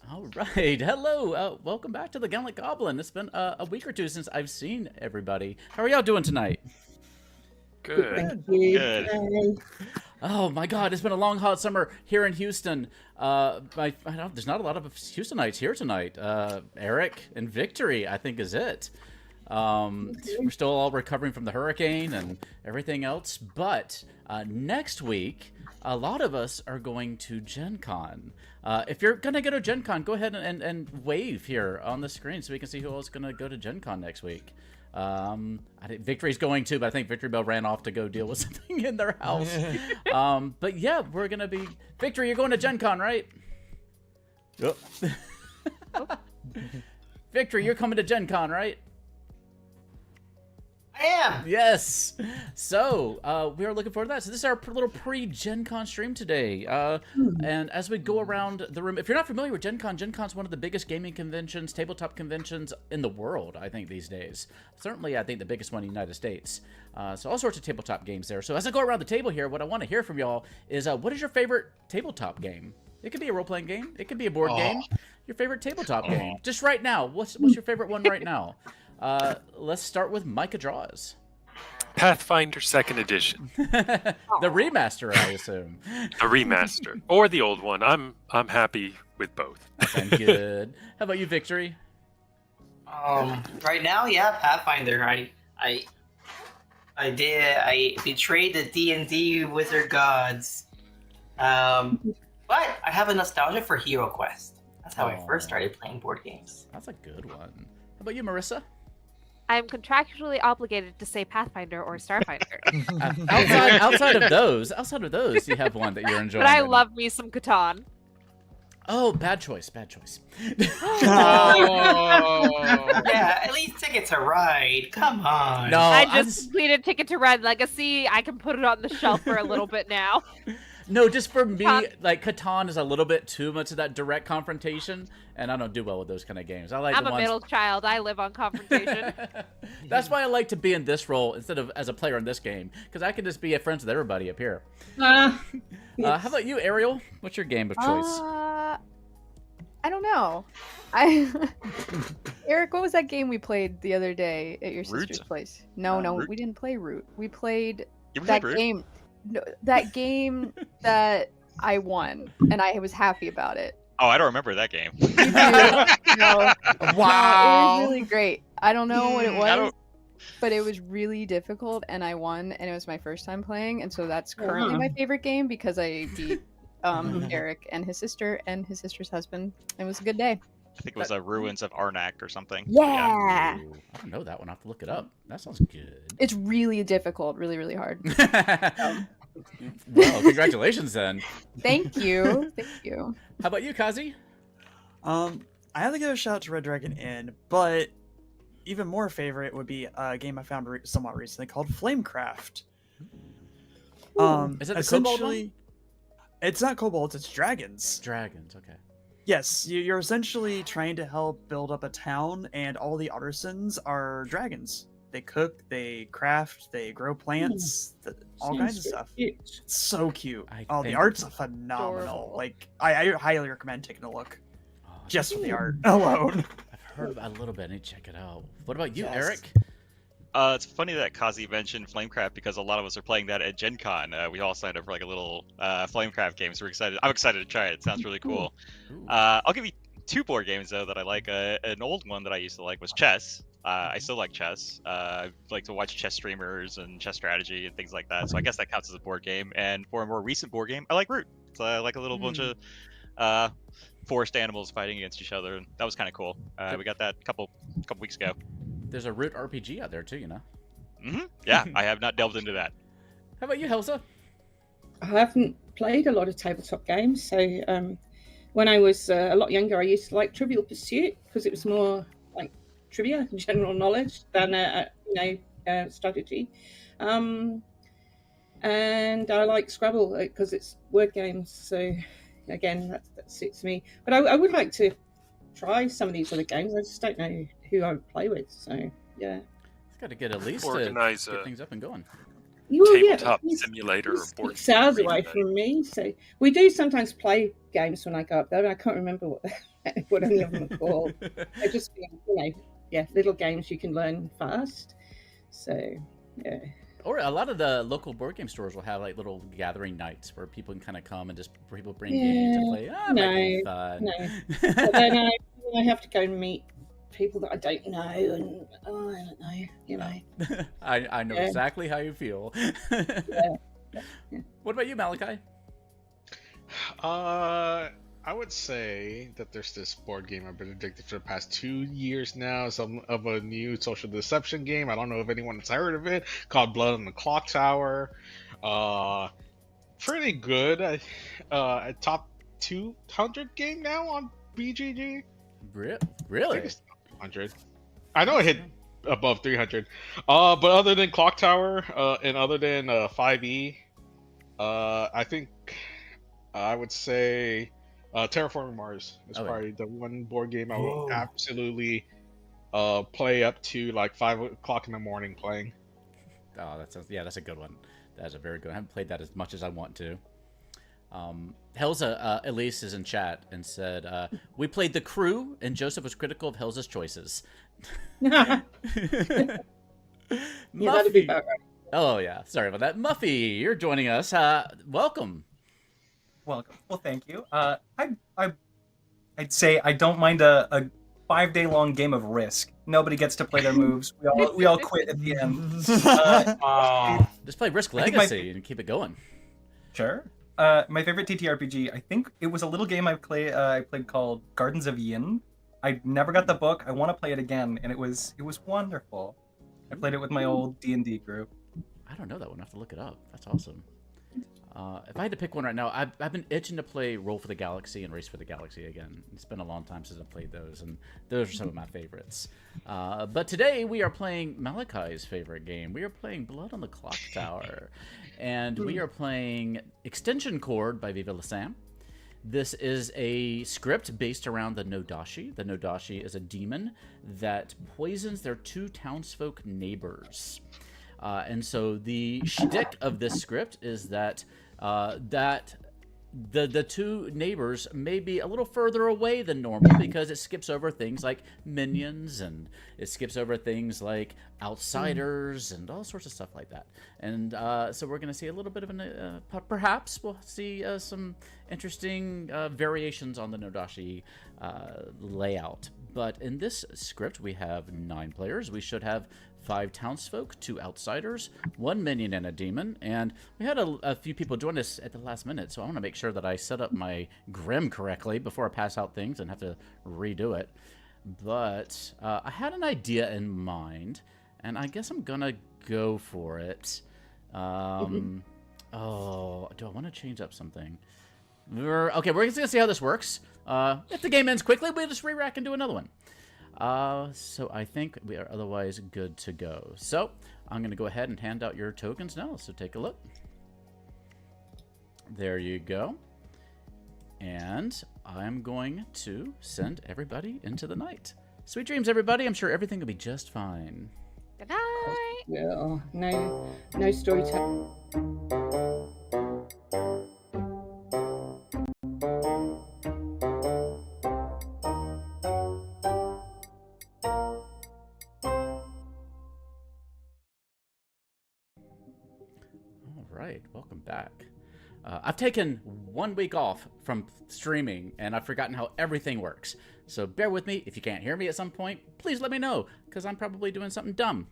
All right, hello. Welcome back to the Gauntlet Goblin. It's been a week or two since I've seen everybody. How are y'all doing tonight? Good. Thank you. Good. Oh my God, it's been a long, hot summer here in Houston. There's not a lot of Houstonites here tonight. Eric and Victory, I think, is it. We're still all recovering from the hurricane and everything else, but next week, a lot of us are going to Gen Con. If you're going to go to Gen Con, go ahead and wave here on the screen so we can see who else is going to go to Gen Con next week. I think Victory's going too, but I think Victory Bell ran off to go deal with something in their house. But yeah, we're going to be... Victory, you're going to Gen Con, right? Yep. Victory, you're coming to Gen Con, right? I am. Yes. So we are looking forward to that. So this is our little pre-Gen Con stream today. And as we go around the room, if you're not familiar with Gen Con's one of the biggest gaming conventions, tabletop conventions in the world, I think, these days. Certainly, I think the biggest one in the United States. So all sorts of tabletop games there. So as I go around the table here, what I want to hear from y'all is what is your favorite tabletop game? It could be a role-playing game. It could be a board game. Your favorite tabletop game. Just right now. What's your favorite one right now? Let's start with Micah Draws. Pathfinder 2nd Edition. The remaster, I assume. The remaster. Or the old one. I'm happy with both. Sounds good. How about you, Victory? Right now, yeah, Pathfinder. I betrayed the D&D wizard gods. But I have a nostalgia for Hero Quest. That's how I first started playing board games. That's a good one. How about you, Marissa? I'm contractually obligated to say Pathfinder or Starfinder. outside of those, you have one that you're enjoying. But I right love me some Catan. Oh, bad choice. Yeah, at least Ticket to Ride. Come on. No, I just completed Ticket to Ride Legacy. I can put it on the shelf for a little bit now. No, just for me, like Catan is a little bit too much of that direct confrontation, and I don't do well with those kind of games. I like. I'm a middle child. I live on confrontation. That's why I like to be in this role instead of as a player in this game, because I can just be friends with everybody up here. How about you, Ariel? What's your game of choice? I don't know. Eric, what was that game we played the other day at your sister's place? No, Root? we didn't play Root. We played You that played Root? game. No, that game that I won, and I was happy about it. Oh, I don't remember that game. You do? No. Wow. No, it was really great. I don't know what it I was, don't- but it was really difficult, and I won, and it was my first time playing, and so that's currently my favorite game because I beat Eric and his sister's husband. It was a good day. I think it was Ruins of Arnak or something. Yeah. Ooh, I don't know that one. I have to look it up. That sounds good. It's really difficult, really, really hard. Well, congratulations then. Thank you. Thank you. How about you, Kazi? I have to give a shout out to Red Dragon Inn, but even more favorite would be a game I found somewhat recently called Flamecraft. Is it the Kobold one? It's not kobolds, it's dragons. Dragons, okay. Yes, you're essentially trying to help build up a town, and all the artisans are dragons. They cook, they craft, they grow plants, all kinds of stuff. It's so cute. The art's phenomenal. Adorable. Like, I highly recommend taking a look. Oh, Just for the art alone. I've heard about it a little bit. I need to check it out. What about you, Yes. Eric? It's funny that Kazi mentioned Flamecraft because a lot of us are playing that at Gen Con. We all signed up for like a little Flamecraft game, so we're excited. I'm excited to try it. It sounds really cool. Ooh. I'll give you two board games though that I like. An old one that I used to like was chess. I still like chess. I like to watch chess streamers and chess strategy and things like that. So I guess that counts as a board game. And for a more recent board game, I like Root. So I like a little bunch of forest animals fighting against each other, and that was kind of cool. We got that a couple weeks ago. There's a Root RPG out there too, you know. Yeah, I have not delved into that. How about you, Helsa? I haven't played a lot of tabletop games, so when I was a lot younger, I used to like Trivial Pursuit because it was more like trivia and general knowledge than strategy. And I like Scrabble because it's word games. So again, that suits me. But I would like to try some of these other games. I just don't know who I would play with. So yeah. It's got to get at least Organize to get things up and going. tabletop simulator or board 6 hours game away arena. from me, so we do sometimes play games when I go up there, and I can't remember what any of them are called. They're just, little games you can learn fast. So, yeah. Or a lot of the local board game stores will have like little gathering nights where people can kind of come and just people bring games and play. Ah, might be fun. No. But then I have to go and meet people that I don't know, and I don't know, I know exactly how you feel. Yeah. What about you, Malachi? I would say that there's this board game I've been addicted for the past 2 years now. Some of a new social deception game. I don't know if anyone has heard of it. Called Blood on the Clocktower. Pretty good. A top 200 game now on BGG. Really? I think it's 100. I know it hit above 300. But other than Clocktower, and other than 5e, I think I would say Terraforming Mars is probably the one board game I will absolutely play up to like 5 o'clock in the morning playing. Oh, that's a good one. That's a very good one. I haven't played that as much as I want to. Helza, Elise is in chat and said, we played The Crew, and Joseph was critical of Helza's choices. Yeah, that'd be about right. Oh, yeah. Sorry about that. Muffy, you're joining us. Welcome. Welcome. Well, thank you. I'd say I don't mind a 5-day-long game of Risk. Nobody gets to play their moves. We all quit at the end. Just play Risk Legacy and keep it going. Sure. My favorite TTRPG, I think it was a little game I played called Gardens of Yin. I never got the book. I want to play it again, and it was wonderful. I played it with my old D&D group. I don't know that one. I have to look it up. That's awesome. If I had to pick one right now, I've been itching to play Roll for the Galaxy and Race for the Galaxy again. It's been a long time since I've played those, and those are some of my favorites. But today we are playing Malachi's favorite game. We are playing Blood on the Clocktower, and we are playing Extension Cord by Viva La Sam. This is a script based around the Nodashi. The Nodashi is a demon that poisons their 2 townsfolk neighbors. And so the shtick of this script is that the 2 neighbors may be a little further away than normal because it skips over things like minions, and it skips over things like outsiders and all sorts of stuff like that. And so we're going to see a little bit of an perhaps we'll see some interesting variations on the Nodashi layout. But in this script we have 9 players. We should have 5 townsfolk, 2 outsiders, 1 minion, and a demon. And we had a few people join us at the last minute, so I want to make sure that I set up my Grim correctly before I pass out things and have to redo it. But I had an idea in mind, and I guess I'm going to go for it. Oh, do I want to change up something? Okay, we're just going to see how this works. If the game ends quickly, we'll just re-rack and do another one. So I think we are otherwise good to go. So I'm going to go ahead and hand out your tokens now. So take a look. There you go. And I'm going to send everybody into the night. Sweet dreams, everybody. I'm sure everything will be just fine. Good night. Yeah, no storytelling. Welcome back. I've taken 1 week off from streaming, and I've forgotten how everything works. So bear with me. If you can't hear me at some point, please let me know, because I'm probably doing something dumb.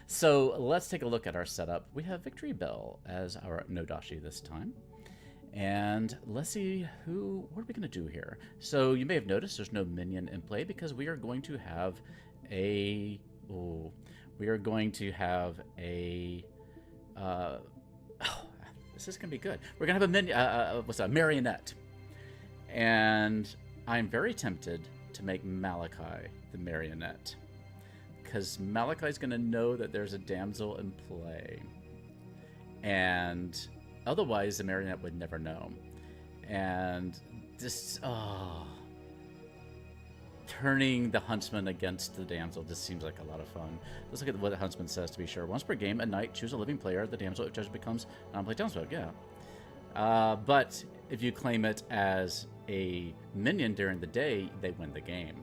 So let's take a look at our setup. We have Victory Bell as our Nodashi this time. And let's see what are we going to do here? So you may have noticed there's no minion in play because we are going to have a... this is gonna be good. We're gonna have a marionette, and I'm very tempted to make Malachi the marionette because Malachi's gonna know that there's a damsel in play, and otherwise the marionette would never know. And this, turning the huntsman against the damsel just seems like a lot of fun. Let's look at what the huntsman says to be sure. Once per game at night, choose a living player. The damsel, if judged, becomes non-play townsfolk. Yeah. But if you claim it as a minion during the day, they win the game.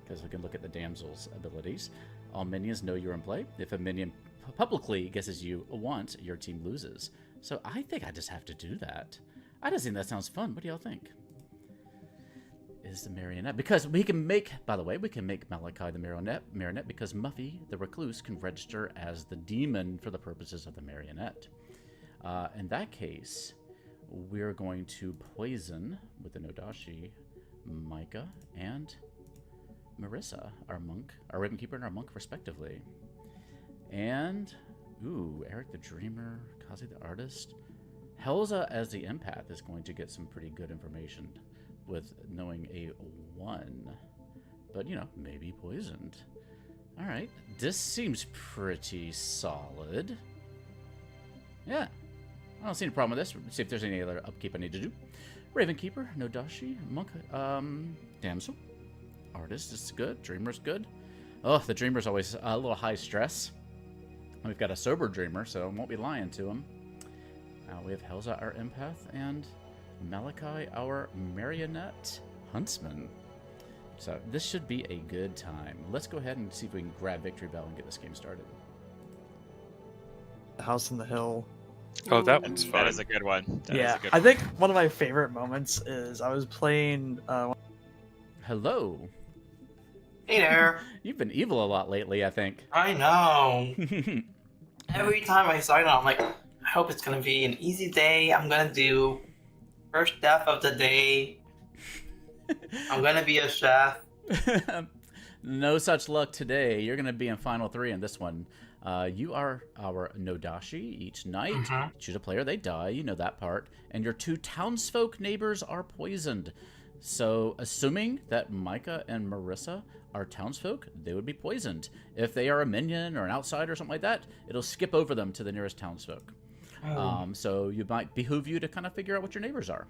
Because we can look at the damsel's abilities. All minions know you're in play. If a minion publicly guesses you once, your team loses. So I think I just have to do that. I just think that sounds fun. What do y'all think? Is the marionette, because we can make, by the way, we can make Malachi the marionette because Muffy the recluse can register as the demon for the purposes of the marionette. In that case, we're going to poison with the Nodashi Micah and Marissa, our monk, our Raven Keeper and our monk respectively. And ooh, Eric the Dreamer, Kazi the artist. Helza as the empath is going to get some pretty good information with knowing a 1. But, you know, maybe poisoned. Alright, this seems pretty solid. Yeah, I don't see any problem with this. Let's see if there's any other upkeep I need to do. Raven Keeper, Nodashi, Monk, Damsel. Artist is good, Dreamer's good. Oh, the Dreamer's always a little high stress. We've got a sober Dreamer, so I won't be lying to him. We have Helza, our empath, and Malachi, our marionette huntsman. So this should be a good time. Let's go ahead and see if we can grab Victory Bell and get this game started. The House on the Hill. Oh, that one's fun. That is a good one. Yeah, I think one of my favorite moments is I was playing. Hello. Hey there. You've been evil a lot lately, I think. I know. Every time I sign on, I'm like, I hope it's gonna be an easy day. I'm gonna do first death of the day. I'm gonna be a chef. No such luck today. You're gonna be in Final 3 in this one. You are our Nodashi. Each night, choose a player, they die. You know that part. And your 2 townsfolk neighbors are poisoned. So, assuming that Micah and Marissa are townsfolk, they would be poisoned. If they are a minion or an outsider or something like that, it'll skip over them to the nearest townsfolk. So you might behoove you to kind of figure out what your neighbors are.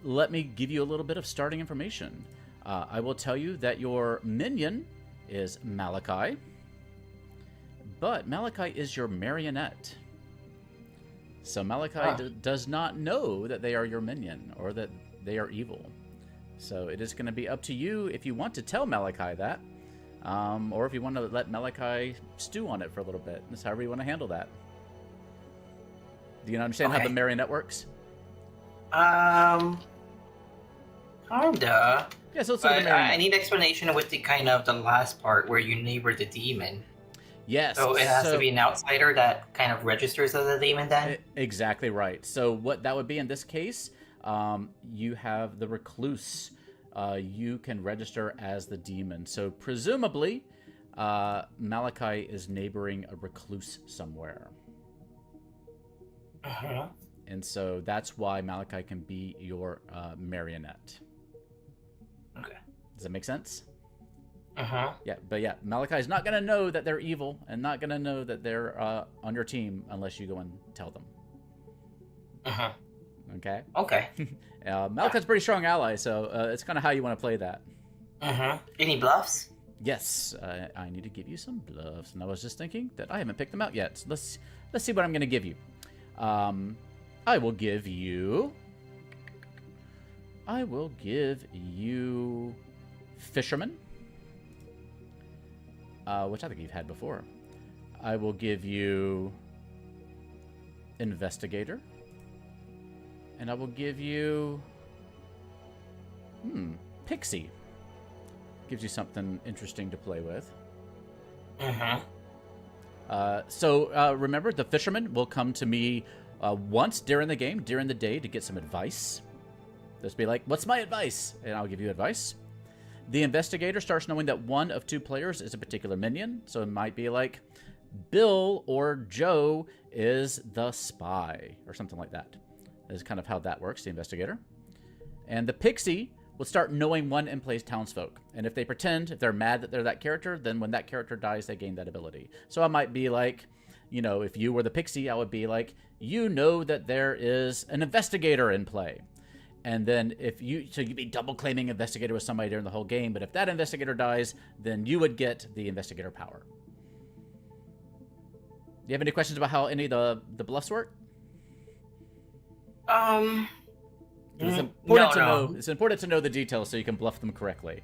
Let me give you a little bit of starting information. I will tell you that your minion is Malachi, but Malachi is your marionette. So Malachi does not know that they are your minion or that they are evil. So it is going to be up to you if you want to tell Malachi that, or if you want to let Malachi stew on it for a little bit. That's however you want to handle that. Do you understand how the marionette works? Kinda. Yeah, so it's I need explanation with the kind of the last part where you neighbor the demon. Yes. So it has to be an outsider that kind of registers as a demon then? Exactly right. So what that would be in this case, you have the recluse. You can register as the demon. So presumably, Malachi is neighboring a recluse somewhere. And so that's why Malachi can be your marionette. Okay. Does that make sense? Yeah, but yeah, Malachi is not going to know that they're evil and not going to know that they're on your team unless you go and tell them. Okay? Okay. Malachi's a pretty strong ally, so it's kind of how you want to play that. Any bluffs? Yes, I need to give you some bluffs, and I was just thinking that I haven't picked them out yet. So let's see what I'm going to give you. I will give you Fisherman, which I think you've had before. I will give you Investigator, and I will give you Pixie. Gives you something interesting to play with. So remember, the Fisherman will come to me once during the game, during the day, to get some advice. Just be like, what's my advice? And I'll give you advice. The Investigator starts knowing that one of 2 players is a particular minion. So it might be like, Bill or Joe is the spy, or something like that. That is kind of how that works, the Investigator. And the Pixie will start knowing one in play's townsfolk. And if they pretend, if they're mad that they're that character, then when that character dies, they gain that ability. So I might be like, you know, if you were the Pixie, I would be like, you know that there is an Investigator in play. And then so you'd be double claiming investigator with somebody during the whole game, but if that investigator dies, then you would get the investigator power. Do you have any questions about how any of the bluffs work? It's important to know. It's important to know the details so you can bluff them correctly.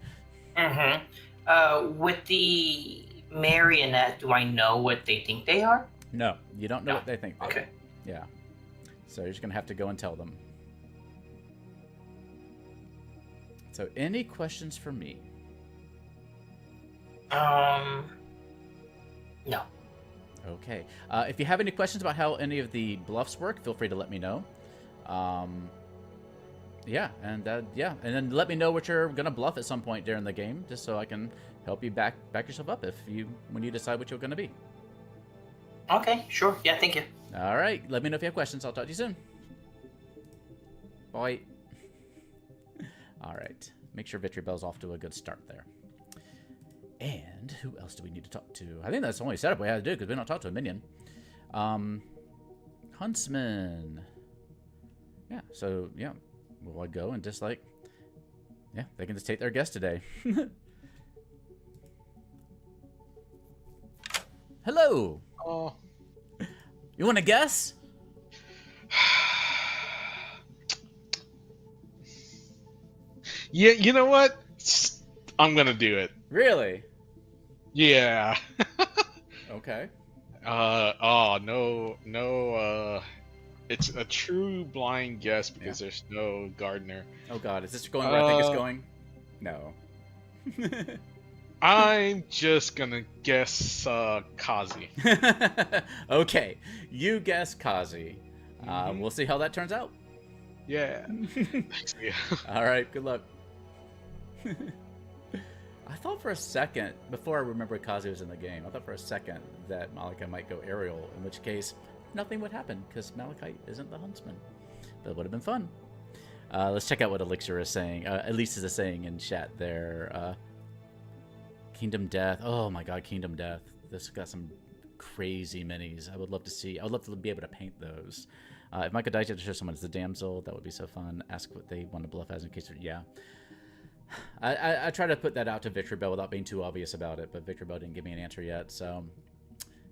With the marionette, do I know what they think they are? No, you don't know what they think. Okay. Yeah. So you're just gonna have to go and tell them. So, any questions for me? No. Okay. If you have any questions about how any of the bluffs work, feel free to let me know. Yeah, and then let me know what you're gonna bluff at some point during the game, just so I can help you back yourself up when you decide what you're gonna be. Okay, sure. Yeah, thank you. All right. Let me know if you have questions. I'll talk to you soon. Bye. All right. Make sure Victory Bell's off to a good start there. And who else do we need to talk to? I think that's the only setup we have to do because we don't talk to a minion. Huntsman. Yeah, so, yeah. We'll go and just like... Yeah, they can just take their guess today. Hello! Oh. You want to guess? Yeah, you know what? I'm gonna do it. Really? Yeah. Okay. No, it's a true blind guess because there's no gardener. Oh god, is this going where I think it's going? No. I'm just gonna guess Kazi. Okay, you guess Kazi. We'll see how that turns out. Yeah. Thanks. Yeah. All right, good luck. I thought for a second, before I remembered Kazi was in the game, I thought for a second that Malachi might go aerial, in which case nothing would happen because Malachi isn't the huntsman. But it would have been fun. Let's check out what Elixir is saying. Elise is saying in chat there. Kingdom Death. Oh my god, Kingdom Death. This got some crazy minis. I would love to see. I would love to be able to paint those. If Michael dies, you have to show someone as the damsel. That would be so fun. Ask what they want to bluff as in case. Yeah. I try to put that out to Victory Bell without being too obvious about it, but Victory Bell didn't give me an answer yet, so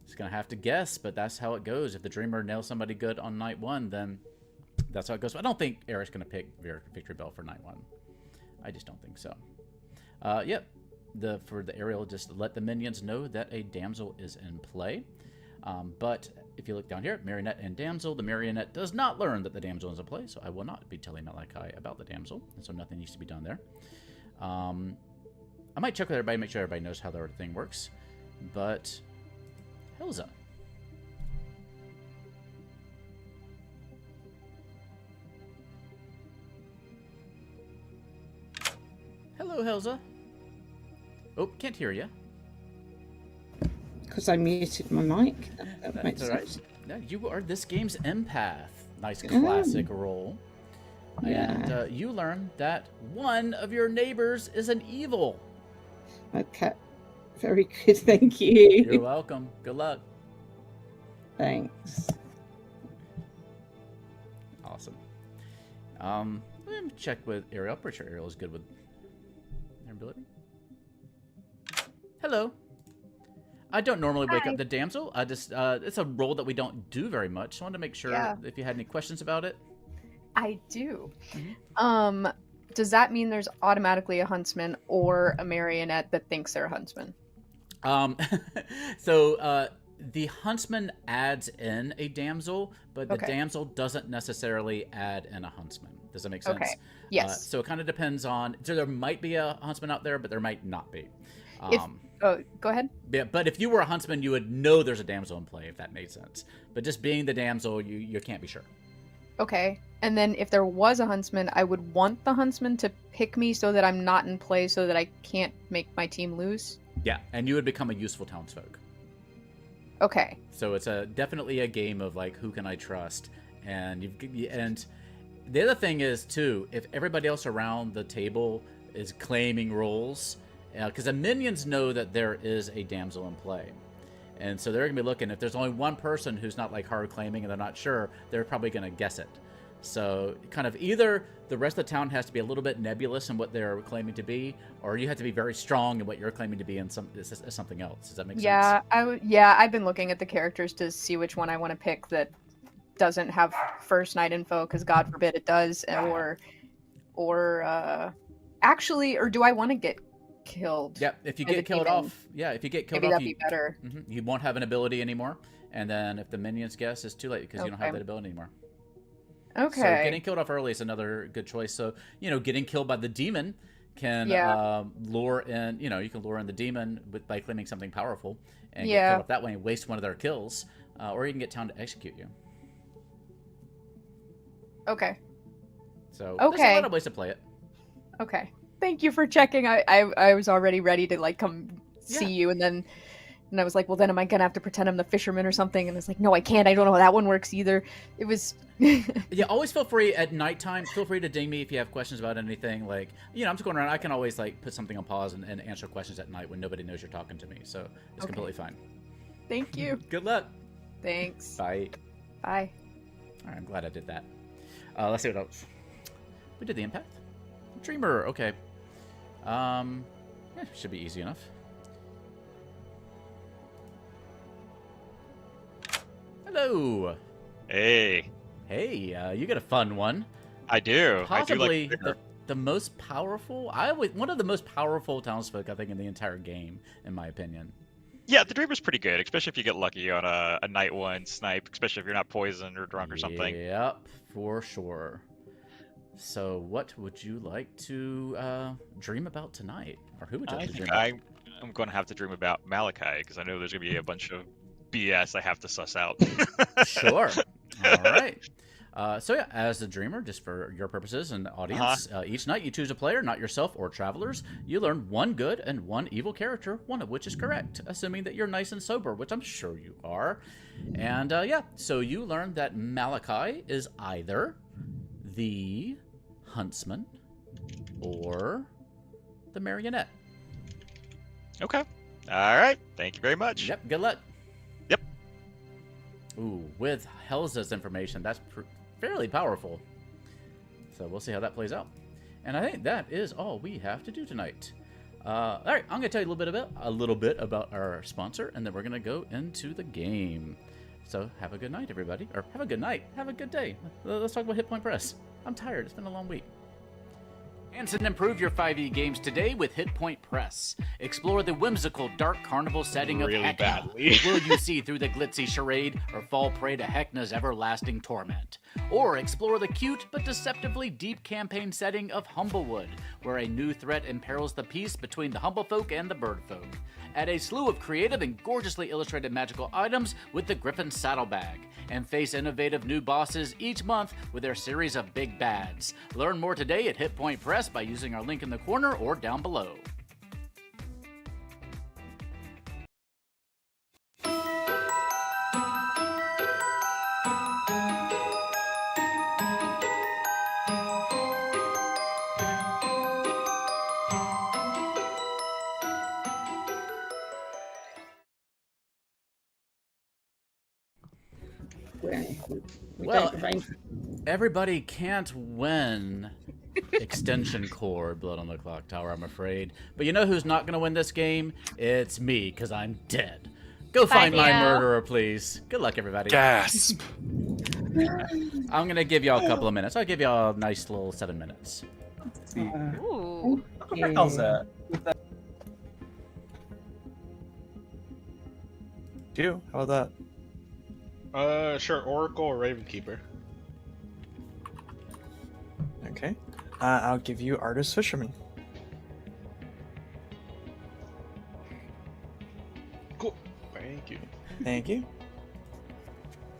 just gonna have to guess. But that's how it goes. If the Dreamer nails somebody good on night one, then that's how it goes. I don't think Eric's gonna pick Victory Bell for night one. I just don't think so. Yep. For the aerial, just let the minions know that a damsel is in play. But if you look down here, marionette and damsel, the marionette does not learn that the damsel is in play, so I will not be telling Malachi about the damsel, and so nothing needs to be done there. I might check with everybody, make sure everybody knows how their thing works. But Helza. Hello, Helza. Oh, can't hear you. Because I muted my mic. That makes That's all right. sense. Yeah, you are this game's empath. Nice classic role. Yeah. And you learn that one of your neighbors is an evil. Okay. Very good. Thank you. You're welcome. Good luck. Thanks. Awesome. Let me check with Ariel. I'm pretty sure Ariel is good with their ability. Hello. I don't normally wake up the damsel. I just it's a role that we don't do very much. So I wanted to make sure if you had any questions about it. I do. Does that mean there's automatically a huntsman or a marionette that thinks they're a huntsman? So the huntsman adds in a damsel, but the damsel doesn't necessarily add in a huntsman. Does that make sense? Okay. Yes. So it kind of depends on. So there might be a huntsman out there, but there might not be. Go ahead. Yeah, but if you were a huntsman, you would know there's a damsel in play, if that made sense. But just being the damsel, you can't be sure. Okay. And then if there was a huntsman, I would want the huntsman to pick me so that I'm not in play so that I can't make my team lose. Yeah, and you would become a useful townsfolk. Okay. So it's definitely a game of like, who can I trust? And the other thing is too, if everybody else around the table is claiming roles, because the minions know that there is a damsel in play. And so they're going to be looking, if there's only one person who's not like hard claiming and they're not sure, they're probably going to guess it. So kind of either the rest of the town has to be a little bit nebulous in what they're claiming to be, or you have to be very strong in what you're claiming to be in something else. Does that make sense? Yeah, I've been looking at the characters to see which one I want to pick that doesn't have first night info, because God forbid it does, or do I want to get killed? Yeah, if you get killed off, maybe that'd be better. You won't have an ability anymore, and then if the minions guess, it's too late because you don't have that ability anymore. Okay. So getting killed off early is another good choice. So, getting killed by the demon can lure in, you can lure in the demon by claiming something powerful and get killed off that way and waste one of their kills, or you can get town to execute you. Okay. So there's a lot of ways to play it. Okay. Thank you for checking. I was already ready to come see you, and I was like, well, then am I gonna have to pretend I'm the fisherman or something? And it's like, no, I can't. I don't know how that one works either. It was. Yeah, always feel free at nighttime. Feel free to ding me if you have questions about anything. Like, I'm just going around. I can always put something on pause and answer questions at night when nobody knows you're talking to me. So it's completely fine. Thank you. Good luck. Thanks. Bye. Bye. All right, I'm glad I did that. Let's see what else. We did the empath. Dreamer. Okay. Should be easy enough. Hello. Hey. Hey, you get a fun one. I do. Possibly I do like the most powerful. One of the most powerful townsfolk I think in the entire game, in my opinion. Yeah, the Dreamer's pretty good, especially if you get lucky on a night one snipe, especially if you're not poisoned or drunk or something. Yep, for sure. So, what would you like to dream about tonight, or who would you like to dream about? I'm going to have to dream about Malachi because I know there's going to be a bunch of BS I have to suss out. Sure. All right. So yeah, as the dreamer, just for your purposes and audience, each night you choose a player, not yourself or travelers. You learn one good and one evil character, one of which is correct, assuming that you're nice and sober, which I'm sure you are. And so you learn that Malachi is either the huntsman or the marionette. Okay. All right. Thank you very much. Yep. Good luck. Yep. Ooh, with Helza's information, that's fairly powerful. So we'll see how that plays out. And I think that is all we have to do tonight. All right, I'm going to tell you a little bit about our sponsor, and then we're going to go into the game. So have a good night, everybody. Or have a good night. Have a good day. Let's talk about Hit Point Press. I'm tired. It's been a long week. Enhance and improve your 5e games today with Hit Point Press. Explore the whimsical dark carnival setting of Heckna. Badly. Will you see through the glitzy charade or fall prey to Heckna's everlasting torment? Or explore the cute but deceptively deep campaign setting of Humblewood, where a new threat imperils the peace between the humble folk and the bird folk. Add a slew of creative and gorgeously illustrated magical items with the Griffin Saddlebag, and face innovative new bosses each month with their series of big bads. Learn more today at Hit Point Press by using our link in the corner or down below. Well, everybody can't win Extension Cord Blood on the Clocktower, I'm afraid. But you know who's not going to win this game? It's me, because I'm dead. Go find my murderer, please. Good luck, everybody. Gasp. I'm going to give y'all a couple of minutes. I'll give y'all a nice little 7 minutes. Let's see. Ooh. What the hell's that? Do? How about that? Sure, Oracle or Ravenkeeper. Okay. I'll give you Artist Fisherman. Cool. Thank you. Thank you.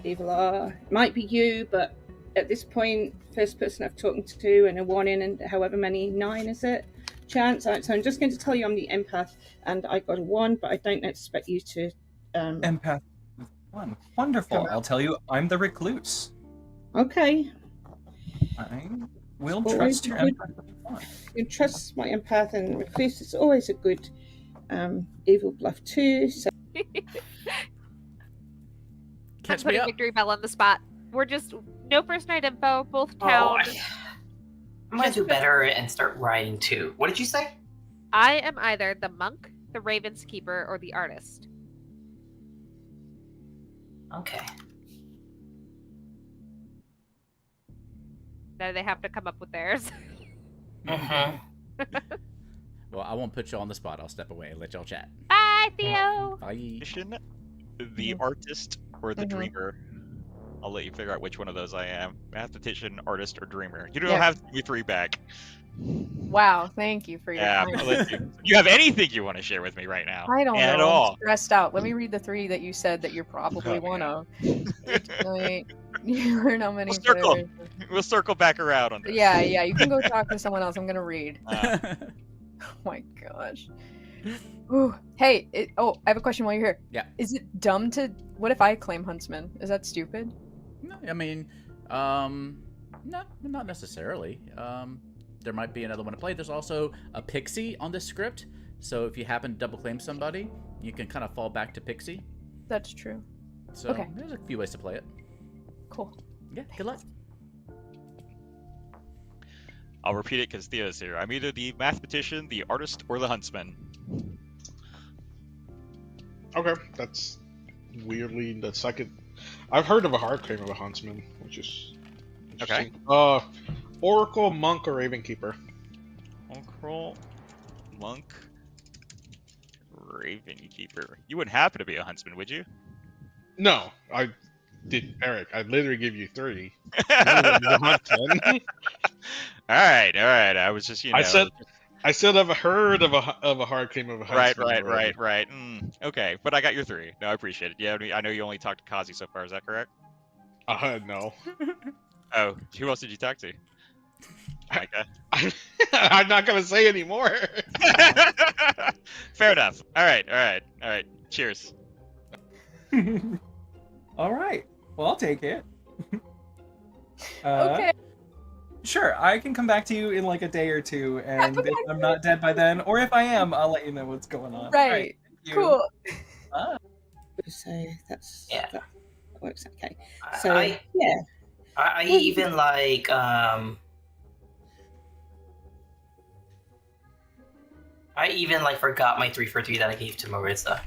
Evil might be you, but at this point, first person I've talked to and a 1 in and however many 9 is it? Chance. So I'm just going to tell you I'm the empath, and I got a 1, but I don't expect you to. Empath 1. Wonderful. I'll tell you, I'm the recluse. Okay. I will trust your empath. You trust my empath and recluse. It's always a good evil bluff too. So. Catch I'm putting me up. Victory Bell on the spot. No first night info. Both Oh, town. I'm gonna do better and start writing too. What did you say? I am either the monk, the raven's keeper, or the artist. Okay. Now they have to come up with theirs. Mm-hmm. Well, I won't put you on the spot. I'll step away and let y'all chat. Bye, Theo. Bye. The artist or the dreamer. I'll let you figure out which one of those I am. Mathematician, artist, or dreamer. You don't have to give me 3 back. Wow, thank you for your I'll time. let you. You have anything you want to share with me right now? I don't know. At all. I'm stressed out. Let me read the 3 that you said that you're probably one of. You learn how many players. We'll circle back around on this. Yeah, you can go talk to someone else. I'm gonna read. Uh, Oh my gosh. Ooh. Hey, I have a question while you're here. Yeah. Is it dumb to... What if I claim Huntsman? Is that stupid? No, I mean, no, not necessarily. There might be another one to play. There's also a Pixie on this script, so if you happen to double claim somebody, you can kind of fall back to Pixie. That's true. So Okay. there's a few ways to play it. Cool. Yeah, good luck. I'll repeat it because Theo's here. I'm either the mathematician, the artist, or the huntsman. Okay, that's weirdly the second. I've heard of a hard claim of a huntsman, which is interesting. Oracle, monk, or raven keeper. Oracle, monk, raven keeper. You wouldn't happen to be a huntsman, would you? No, I did, Eric. I literally give you 3. The huntsman. All right. I was just, I said I've heard of a hard claim of a huntsman. Right. Okay, but I got your 3. No, I appreciate it. Yeah, I know you only talked to Kazi so far. Is that correct? No. Oh, who else did you talk to? Micah. I'm not gonna say anymore. Fair enough. All right. Cheers. All right. Well, I'll take it. Okay. Sure, I can come back to you in like a day or 2, and if I'm not dead by then, or if I am, I'll let you know what's going on. Right. Thank you. Cool. So that works okay. I- So I- I even like forgot my 3 for 3 that I gave to Marissa.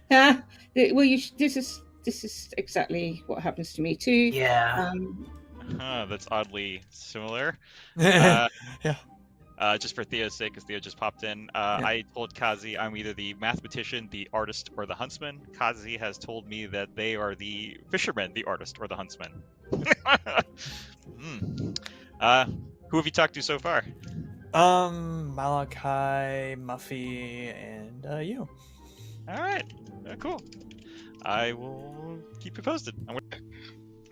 well, this is exactly what happens to me too. Yeah. That's oddly similar. Yeah. Just for Theo's sake, because Theo just popped in, I told Kazi I'm either the mathematician, the artist, or the huntsman. Kazi has told me that they are the fisherman, the artist, or the huntsman. Who have you talked to so far? Malachi, Muffy, and you. All right, cool. I will keep you posted.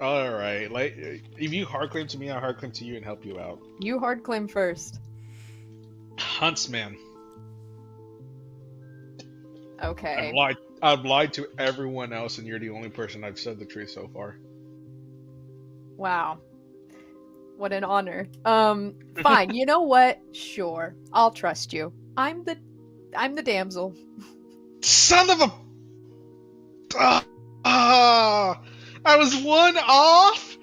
All right, like if you hard claim to me, I hard claim to you and help you out. You hard claim first. Huntsman. Okay. I've lied to everyone else, and you're the only person I've said the truth so far. Wow. What an honor. Fine. You know what? Sure. I'll trust you. I'm the damsel. Son of a. I was 1 off.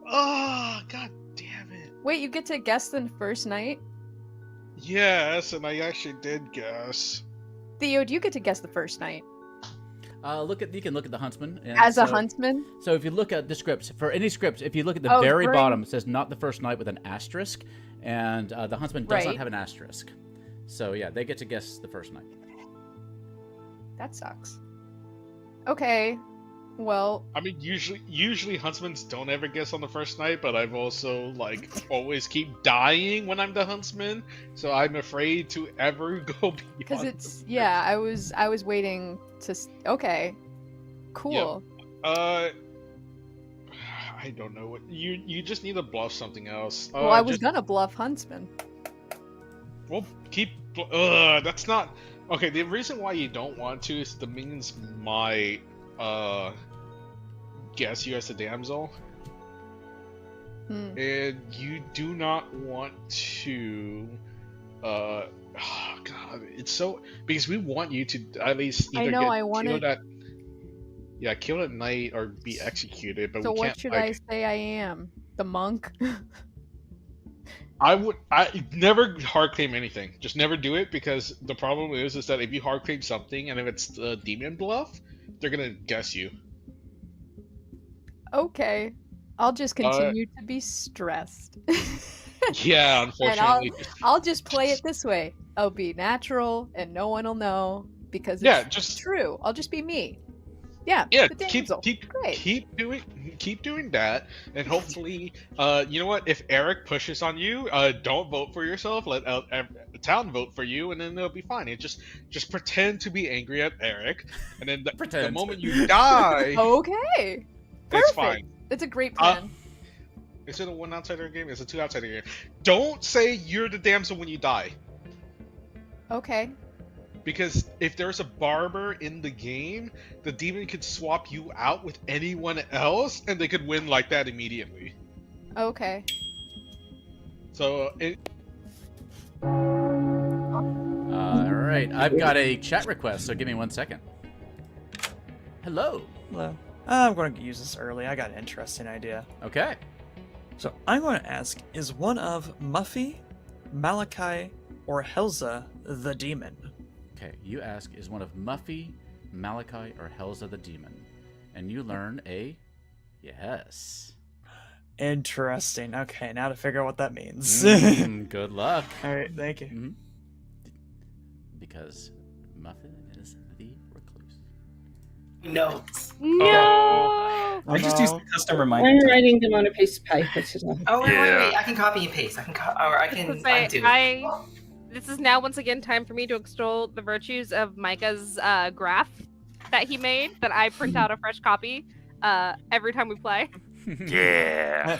God damn it. Wait, you get to guess the first night? Yes, and I actually did guess. Theo, do you get to guess the first night? You can look at the huntsman. And As a huntsman? So if you look at the scripts, for any scripts, if you look at the very bottom, it says not the first night with an asterisk, and the huntsman does not have an asterisk. So yeah, they get to guess the first night. That sucks. Okay. Well, I mean, usually huntsmen don't ever guess on the first night, but I've also always keep dying when I'm the huntsman, so I'm afraid to ever go beyond. Because it's I was waiting to. Okay, cool. Yeah. I don't know what you just need to bluff something else. Well, I was gonna bluff huntsman. Well, that's not okay. The reason why you don't want to is the minions might guess you as a damsel, and you do not want to. God, it's so because we want you to at least. Either I know. get I wanted. that. Yeah, kill at night or be executed, but So we what can't should like. I say I am? The monk? I never hard claim anything. Just never do it because the problem is that if you hard claim something and if it's the demon bluff, they're gonna guess you. Okay. I'll just Uh, continue to be stressed. Yeah, And I'll unfortunately. I'll just play it this way. I'll be natural and no one will know because it's Yeah, just true. I'll just be me. Yeah, yeah. the Keep damsel. keep Great. keep doing that, and hopefully, you know what? If Eric pushes on you, don't vote for yourself. Let the town vote for you, and then they'll be fine. And just pretend to be angry at Eric, and then the Pretend. moment you die, Okay. it's Perfect. fine. It's a great plan. Is it a one outsider game? It's a two outsider game. Don't say you're the damsel when you die. Okay. Because if there's a barber in the game, the demon could swap you out with anyone else, and they could win like that immediately. Okay. So, Alright, I've got a chat request, so give me 1 second. Hello. Hello. I'm going to use this early. I got an interesting idea. Okay. So I'm going to ask, is one of Muffy, Malachi, or Helza the demon? Okay, you ask, is one of Muffy, Malachi, or Helza the demon? And you learn a yes. Interesting. Okay, now to figure out what that means. Good luck. All right, thank you. Mhm. Because Muffin is the recluse. No. No. I just used the custom I'm reminder. writing them on a piece of paper today. Oh wait, Yeah. wait. I can copy and paste. I can Say, undo. this is now once again time for me to extol the virtues of Micah's graph that he made. That I print out a fresh copy every time we play. Yeah.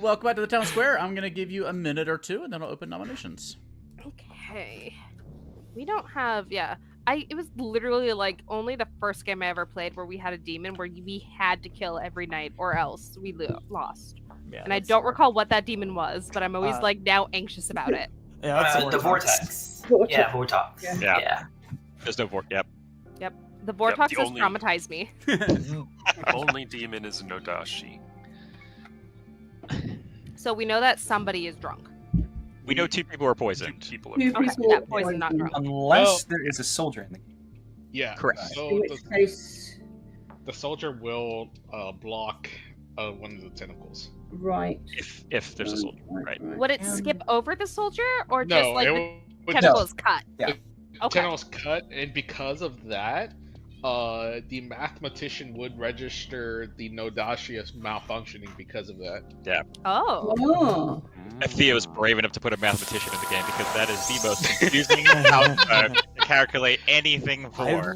Welcome back to the town square. I'm gonna give you a minute or two, and then I'll open nominations. Okay. We don't have it was literally like only the first game I ever played where we had a demon where we had to kill every night or else we lost. Yeah, And I that's don't fair. recall what that demon was, but I'm always Uh, like now anxious about it. Yeah, that's The vortex. Yeah, vortex. Yeah. There's no Yep. The vortex has only- traumatized me. Only demon is Nodashi. So we know that somebody is drunk. We know two people are Two poisoned. people Two are Okay, people that poison, not drunk. Unless Well- there is a soldier in the game. yeah. Correct. So In which case, the soldier will block one of the tentacles. right. If there's a soldier, right? Would it skip over the soldier or No, just like it the would tentacle is cut? Yeah. Okay. tentacles cut, and because of that, the mathematician would register the Nodashi as malfunctioning because of that. Oh. Oh. If Theo's brave enough to put a mathematician in the game because that is the most confusing outcome to calculate anything for.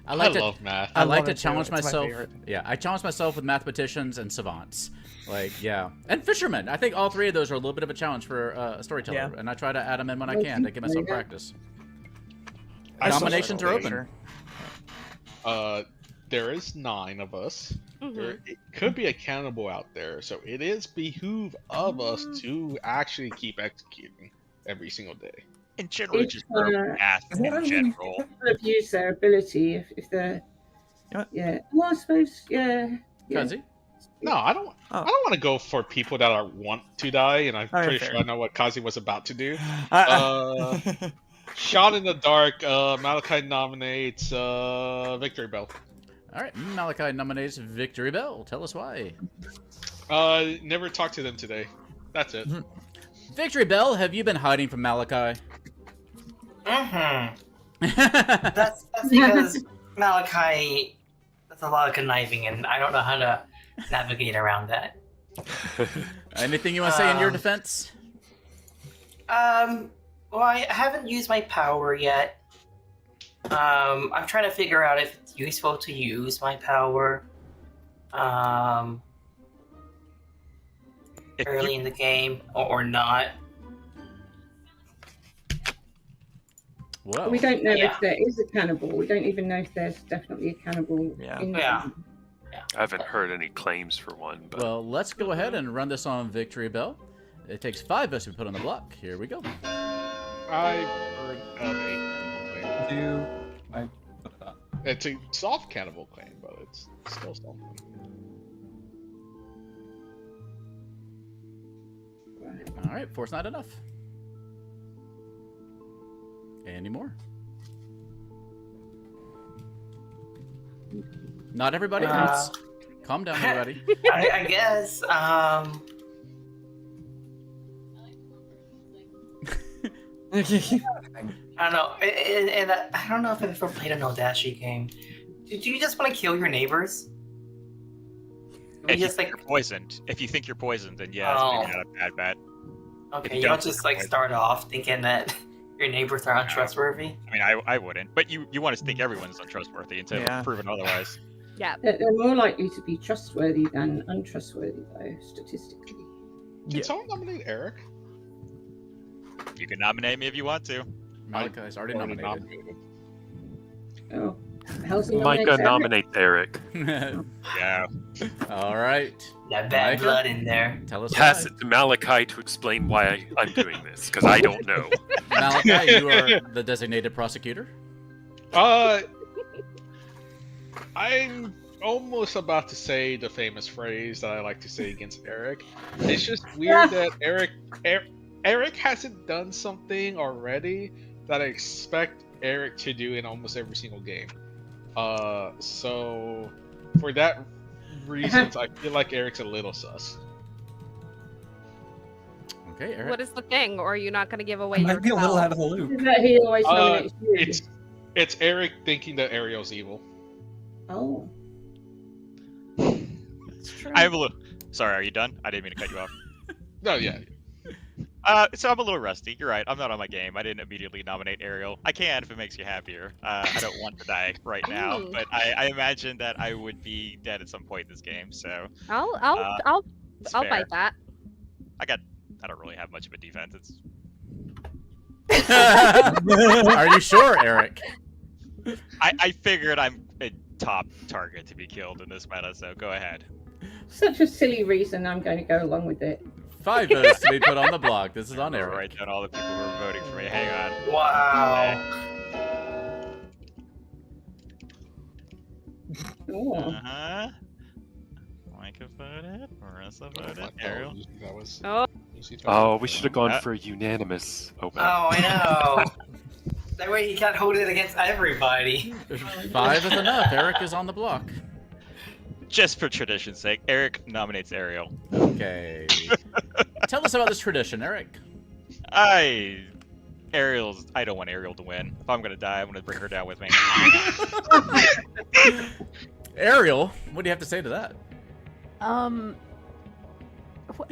I like to love math. I like love to it too. challenge It's my myself. favorite. Yeah, I challenge myself with mathematicians and savants. Like, yeah, and fishermen. I think all three of those are a little bit of a challenge for a storyteller, Yeah. and I try to add them in when I can to give myself Yeah. practice. I Nominations are still open. There is 9 of us. Mhm. There it could be a cannibal out there, so it is behoove of us to actually keep executing every single day. In general, It's, just math in general. People abuse their ability if they're. You know what? Yeah. Well, I suppose. Yeah. Yeah. Kazi? No, I don't. Oh. I don't want to go for people that want to die, and I'm Alright, pretty fair. sure I know what Kazi was about to do. Shot in the dark. Malachi nominates Victory Bell. All right, Malachi nominates Victory Bell. Tell us why. Never talked to them today. That's it. Victory Bell, have you been hiding from Malachi? Mm-hmm. That's because Malachi does a lot of conniving, and I don't know how to navigate around that. Anything you want to say in your defense? Well, I haven't used my power yet. I'm trying to figure out if it's useful to use my power. Early in the game or not. Whoa. We don't know Yeah. if there is a cannibal. We don't even know if there's definitely a cannibal. Yeah. In Yeah. I haven't heard any claims for one, but Well, let's go ahead and run this on Victory Bell. It takes 5 of us to put on the block. Here we go. I heard of a. Do I put it up? It's a soft cannibal claim, but it's still something. All right, four's not enough. Any more? Not everybody counts. Calm down, everybody. I guess. I don't know. And I don't know if I've ever played an Odashi game. Do you just want to kill your neighbors? If you just think like you're poisoned, if you think you're poisoned, then yeah, it's maybe not a bad bet. okay, you you don't don't just think like you're start off thinking that your neighbors are untrustworthy. I mean, I wouldn't, but you want to think everyone's untrustworthy until Yeah. proven otherwise. Yeah. They're more likely to be trustworthy than untrustworthy, though, statistically. Can someone nominate Eric? You can nominate me if you want to. Malachi's already nominated. Oh, how's he Micah nominates Eric? nominates Eric. Yeah. All right. That bad Micah? blood in there. Tell us Pass why. it to Malachi to explain why I'm doing this, because I don't know. Malachi, you are the designated prosecutor. I'm almost about to say the famous phrase that I like to say against Eric. It's just weird that Eric hasn't done something already that I expect Eric to do in almost every single game. So for that reasons, I feel like Eric's a little sus. Okay, Eric. What is the thing? Or are you not going to give away I your might be a little spell? out of the loop. Is that he always nominates you? It's Eric thinking that Ariel's evil. Oh. It's true. I have a little. Sorry, are you done? I didn't mean to cut you off. No, yeah. So I'm a little rusty. You're right. I'm not on my game. I didn't immediately nominate Ariel. I can if it makes you happier. I don't want to die right now, Ooh. but I imagine that I would be dead at some point in this game. So I'll it's I'll fair. bite that. I don't really have much of a defense. It's Are you sure, Eric? I figured I'm a top target to be killed in this meta. So go ahead. Such a silly reason, I'm going to go along with it. 5 votes to be put on the block. This is on I'll Eric. write down all the people who are voting for me. Hang on. Wow. Oh. Uh-huh. Micah voted. Marissa voted. Ariel. That was. Oh. Oh, we should have gone for a unanimous open. Oh, I know. That way he can't hold it against everybody. 5 is enough. Eric is on the block. Just for tradition's sake, Eric nominates Ariel. Okay. Tell us about this tradition, Eric. I don't want Ariel to win. If I'm gonna die, I'm gonna bring her down with me. Ariel, what do you have to say to that? What?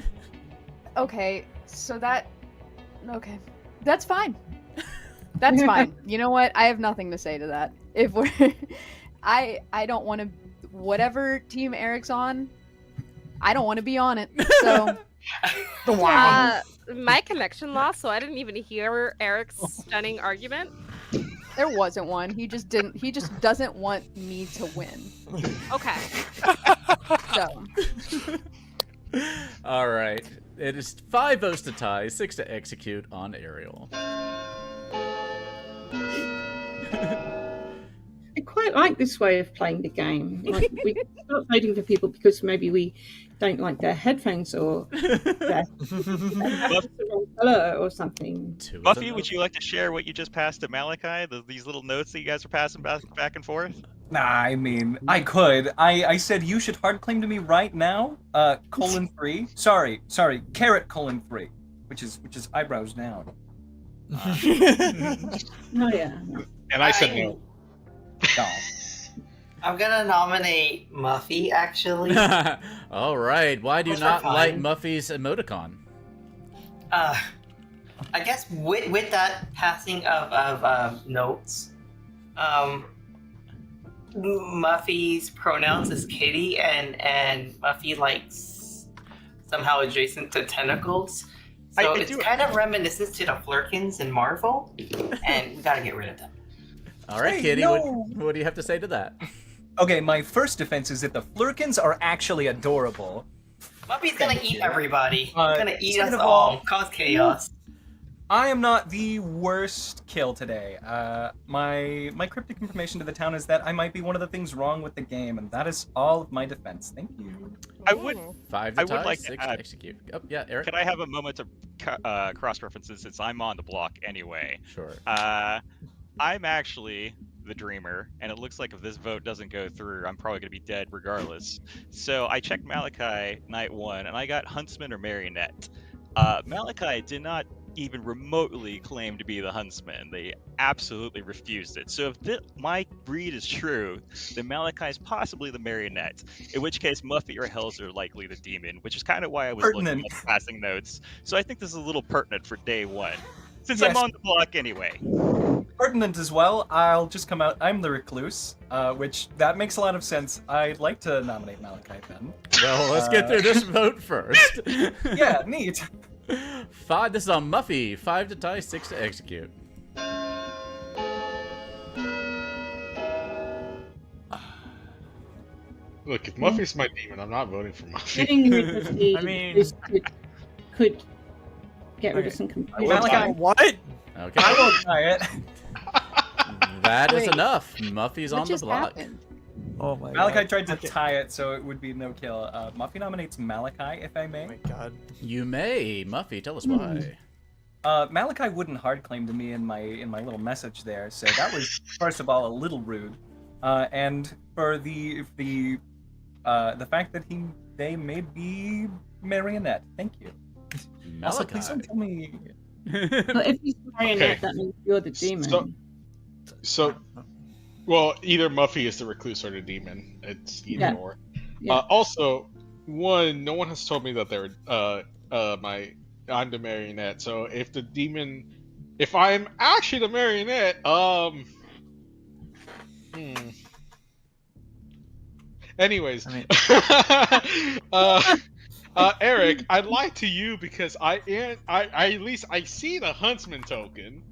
Okay, so that. Okay, that's fine. That's fine. You know what? I have nothing to say to that. If we're, I don't want to. Whatever team Eric's on, I don't want to be on it. So. My connection lost, so I didn't even hear Eric's stunning argument. There wasn't one. He just didn't. He just doesn't want me to win. Okay. So. All right. It is 5 votes to tie, 6 to execute on Ariel. I quite like this way of playing the game. Like, we start voting for people because maybe we don't like their headphones or their color or something. Buffy, would you like to share what you just passed to Malachi? These little notes that you guys are passing back and forth? Nah, I mean, I could. I said you should hard claim to me right now. :3. Sorry. :3, which is eyebrows down. Oh yeah. And I said no. No. I'm gonna nominate Muffy, actually. All right. Why do you Those not are like fine. Muffy's emoticon? I guess with that passing of notes, Muffy's pronouns is kitty, and Muffy likes somehow adjacent to tentacles. So it's kind of reminiscent to the Flurkins in Marvel, and we gotta get rid of them. All right, Hey, Kitty. no. What do you have to say to that? Okay, my first defense is that the Flurkins are actually adorable. Muffy's gonna eat everybody. He's Uh, gonna eat second us of all- all, cause chaos. I am not the worst kill today. My cryptic information to the town is that I might be one of the things wrong with the game, and that is all of my defense. Thank you. I would 5 to I would tie, like to 6 to add- execute. Oh, yeah, Eric. Could I have a moment of cross-references since I'm on the block anyway? Sure. I'm actually the dreamer, and it looks like if this vote doesn't go through, I'm probably going to be dead regardless. So I checked Malachi night 1, and I got Huntsman or Marionette. Malachi did not even remotely claim to be the Huntsman. They absolutely refused it. So if my read is true, then Malachi is possibly the Marionette, in which case Muffy or Hells are likely the Demon, which is kind of why I was looking Pertinent. at the passing notes. So I think this is a little pertinent for day 1, since Yes. I'm on the block anyway. Pertinent as well, I'll just come out. I'm the recluse, which that makes a lot of sense. I'd like to nominate Malachi then. Well, let's get through this vote first. Yeah, neat. 5. This is on Muffy. 5 to tie, 6 to execute. Look, if Muffy's my demon, I'm not voting for Muffy. Getting rid of the I mean- this could get rid of some confusion. Malachi, What? Okay. I won't try it. That is Wait. enough. Muffy's What on the just block. happened? Oh my Malachi god. tried to Okay. tie it, so it would be no kill. Muffy nominates Malachi, if I Oh may. my god. You may. Muffy, tell us why. Malachi wouldn't hard claim to me in my little message there, so that was first of all a little rude. And for the fact that they made me Marionette. Thank you. Also, please don't tell me. But if he's Marionette, Okay. that means you're the demon. So, well, either Muffy is the recluse or the demon. It's either Yeah. or. Yeah. Also, no one has told me that they're I'm the marionette. So if I'm actually the marionette, Anyways, Eric, I lied to you because I at least I see the huntsman token.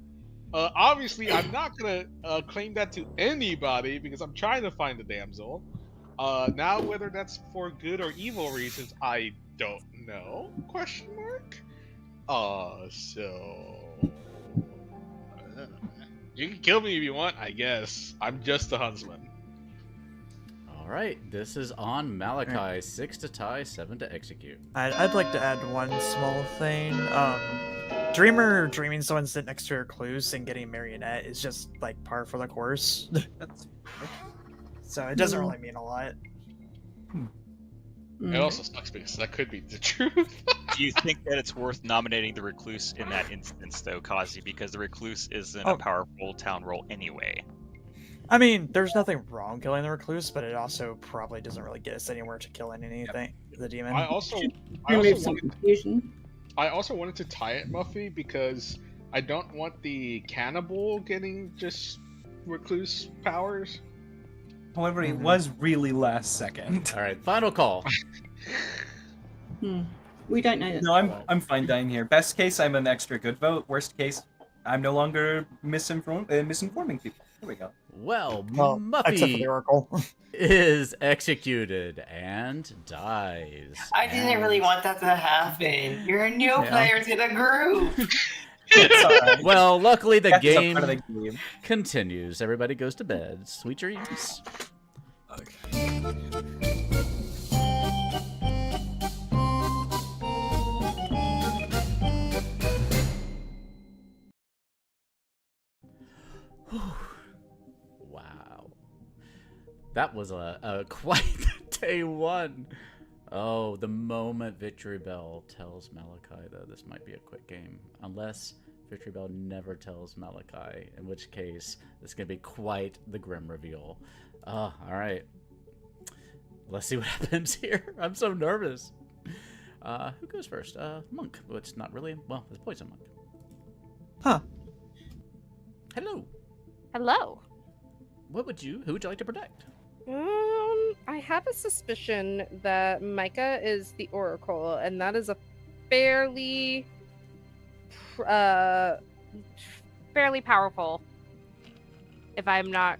Obviously, I'm not gonna claim that to anybody because I'm trying to find the damsel. Now, whether that's for good or evil reasons, I don't know. Question mark. You can kill me if you want. I guess I'm just the huntsman. All right. This is on Malachi. 6 to tie, 7 to execute. I'd like to add one small thing. Dreamer dreaming someone sitting next to her clues and getting Marionette is just like par for the course. So it doesn't really mean a lot. It also sucks because that could be the truth. Do you think that it's worth nominating the recluse in that instance, though, Kazi? Because the recluse isn't a powerful town role anyway. I mean, there's nothing wrong killing the recluse, but it also probably doesn't really get us anywhere to kill anything. The demon. I also Remove some confusion. I also wanted to tie it, Muffy, because I don't want the cannibal getting just recluse powers. However, it was really last second. All right. Final call. We don't know that. No, I'm fine dying here. Best case, I'm an extra good vote. Worst case, I'm no longer misinforming people. Here we go. Well, Well, except for the Muffy Oracle. is executed and dies. I didn't really want that to happen. You're a new Yeah. player to the group. It's alright. Well, luckily the That's a game part of the game. continues. Everybody goes to bed. Sweet dreams. Wow. That was a quite day one. Oh, the moment Victory Bell tells Malachi, though, this might be a quick game. Unless Victory Bell never tells Malachi, in which case this is going to be quite the grim reveal. Oh, all right. Let's see what happens here. I'm so nervous. Who goes first? Monk, which not really. Well, it's Poison Monk. Huh. Hello. Hello. Who would you like to protect? I have a suspicion that Micah is the Oracle, and that is a fairly powerful. If I'm not,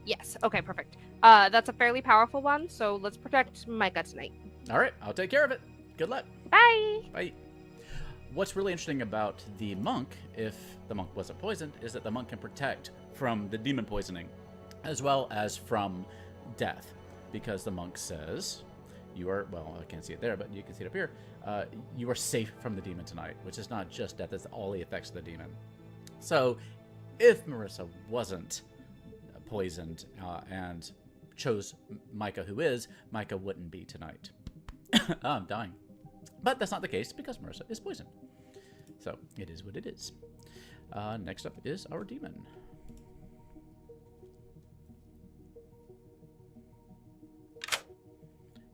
yes, okay, perfect. That's a fairly powerful one, so let's protect Micah tonight. All right, I'll take care of it. Good luck. Bye. Bye. what's really interesting about the monk, if the monk wasn't poisoned, is that the monk can protect from the demon poisoning, as well as from death, because the monk says, you are, well, I can't see it there, but you can see it up here, you are safe from the demon tonight, which is not just death, it's all the effects of the demon. So, if Marissa wasn't poisoned and chose Micah, who is, Micah wouldn't be tonight. I'm dying. But that's not the case because Marissa is poisoned. So, it is what it is. Next up is our demon.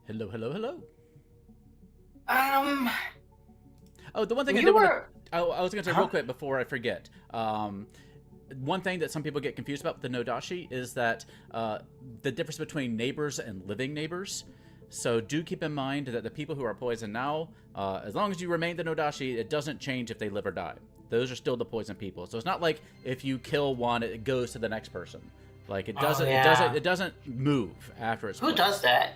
Hello, hello, hello. Oh, the one thing I was going to say real quick before I forget. One thing that some people get confused about with the Nodashi is that the difference between neighbors and living neighbors. So do keep in mind that the people who are poisoned now, as long as you remain the Nodashi, it doesn't change if they live or die. Those are still the poisoned people. So it's not like if you kill one, it goes to the next person. Like it doesn't, it doesn't move after it's. Who does that?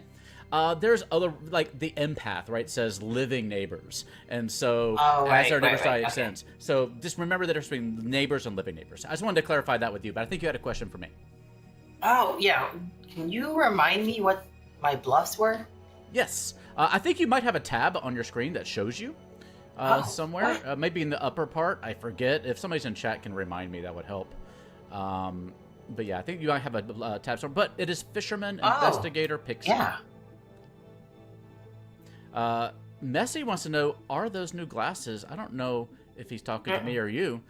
There's other, like the empath, right, says living neighbors. And so as our neighbors die, it extends. So just remember the difference between neighbors and living neighbors. I just wanted to clarify that with you, but I think you had a question for me. Oh, yeah. Can you remind me what my bluffs were? Yes. I think you might have a tab on your screen that shows you somewhere. Maybe in the upper part. I forget. If somebody's in chat can remind me, that would help. But yeah, I think you might have a tab somewhere. But it is Fisherman, Investigator, Pixie. Yeah. Messy wants to know, are those new glasses? I don't know if he's talking to me or you.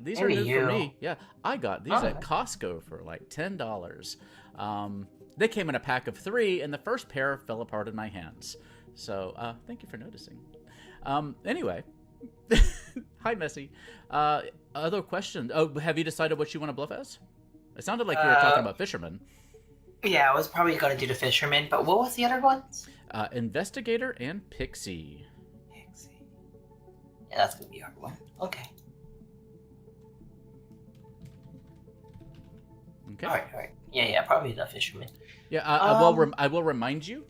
These are new for me. Yeah, I got these at Costco for like $10. They came in a pack of 3, and the first pair fell apart in my hands. So thank you for noticing. Anyway, hi Messy. Other questions? Oh, have you decided what you want to bluff as? It sounded like you were talking about Fisherman. Yeah, I was probably going to do the Fisherman, but what was the other ones? Investigator and Pixie. Pixie. Yeah, that's going to be a hard one. Okay. Okay. All right. Yeah, probably the Fisherman. Yeah, I will remind you,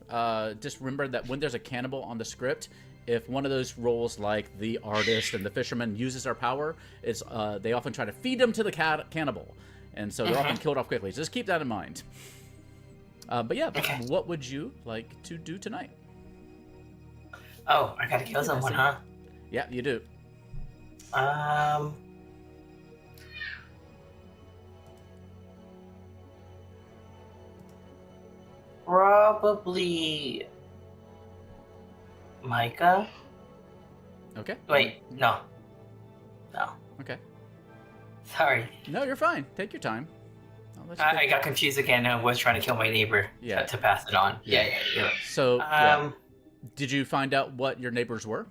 just remember that when there's a cannibal on the script, if one of those roles like the artist and the fisherman uses their power, it's they often try to feed them to the cannibal. And so they're often killed off quickly. So just keep that in mind. But yeah, what would you like to do tonight? Oh, I gotta kill someone, huh? Yeah, you do. Probably Micah. Okay. Wait, no. Okay. Sorry. No, you're fine. Take your time. I got confused again. I was trying to kill my neighbor to pass it on. Yeah. So, did you find out what your neighbors were?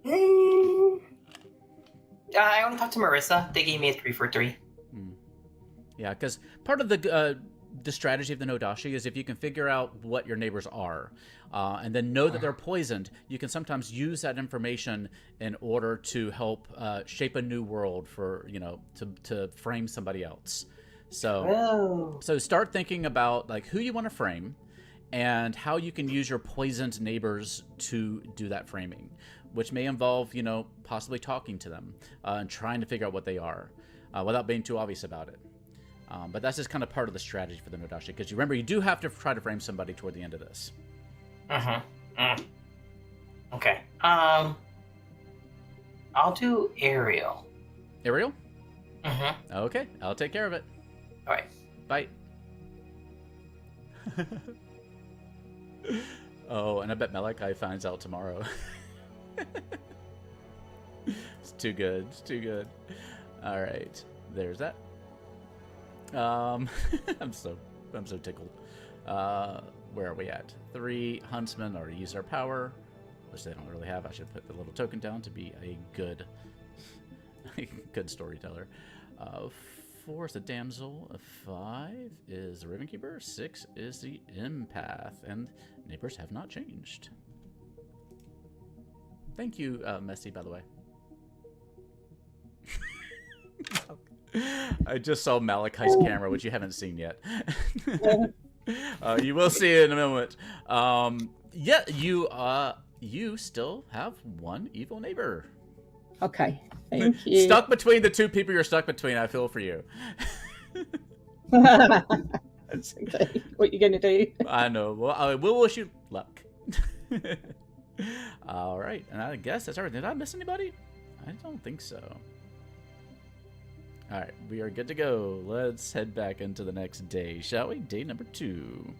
I only talked to Marissa. They gave me a 3 for 3. Yeah, because part of the strategy of the Nodashi is if you can figure out what your neighbors are, and then know that they're poisoned, you can sometimes use that information in order to help shape a new world for, to frame somebody else. So start thinking about like who you want to frame and how you can use your poisoned neighbors to do that framing, which may involve, possibly talking to them and trying to figure out what they are without being too obvious about it. But that's just kind of part of the strategy for the Nodashi, because you remember, you do have to try to frame somebody toward the end of this. Okay. I'll do Ariel. Ariel? Okay, I'll take care of it. All right. Bye. Oh, and I bet Malachi finds out tomorrow. It's too good. It's too good. All right. There's that. I'm so tickled. Where are we at? 3 huntsmen already use their power, which they don't really have. I should put the little token down to be a good storyteller. 4 is the damsel. 5 is the Raven Keeper. 6 is the empath, and neighbors have not changed. Thank you, Messy, by the way. I just saw Malachi's camera, which you haven't seen yet. You will see it in a moment. Yeah, you you still have one evil neighbor. Okay, thank you. Stuck between the two people you're stuck between, I feel for you. That's okay. What you gonna do? I know. Well, we'll wish you luck. All right, and I guess that's everything. Did I miss anybody? I don't think so. All right, we are good to go. Let's head back into the next day, shall we? Day number 2.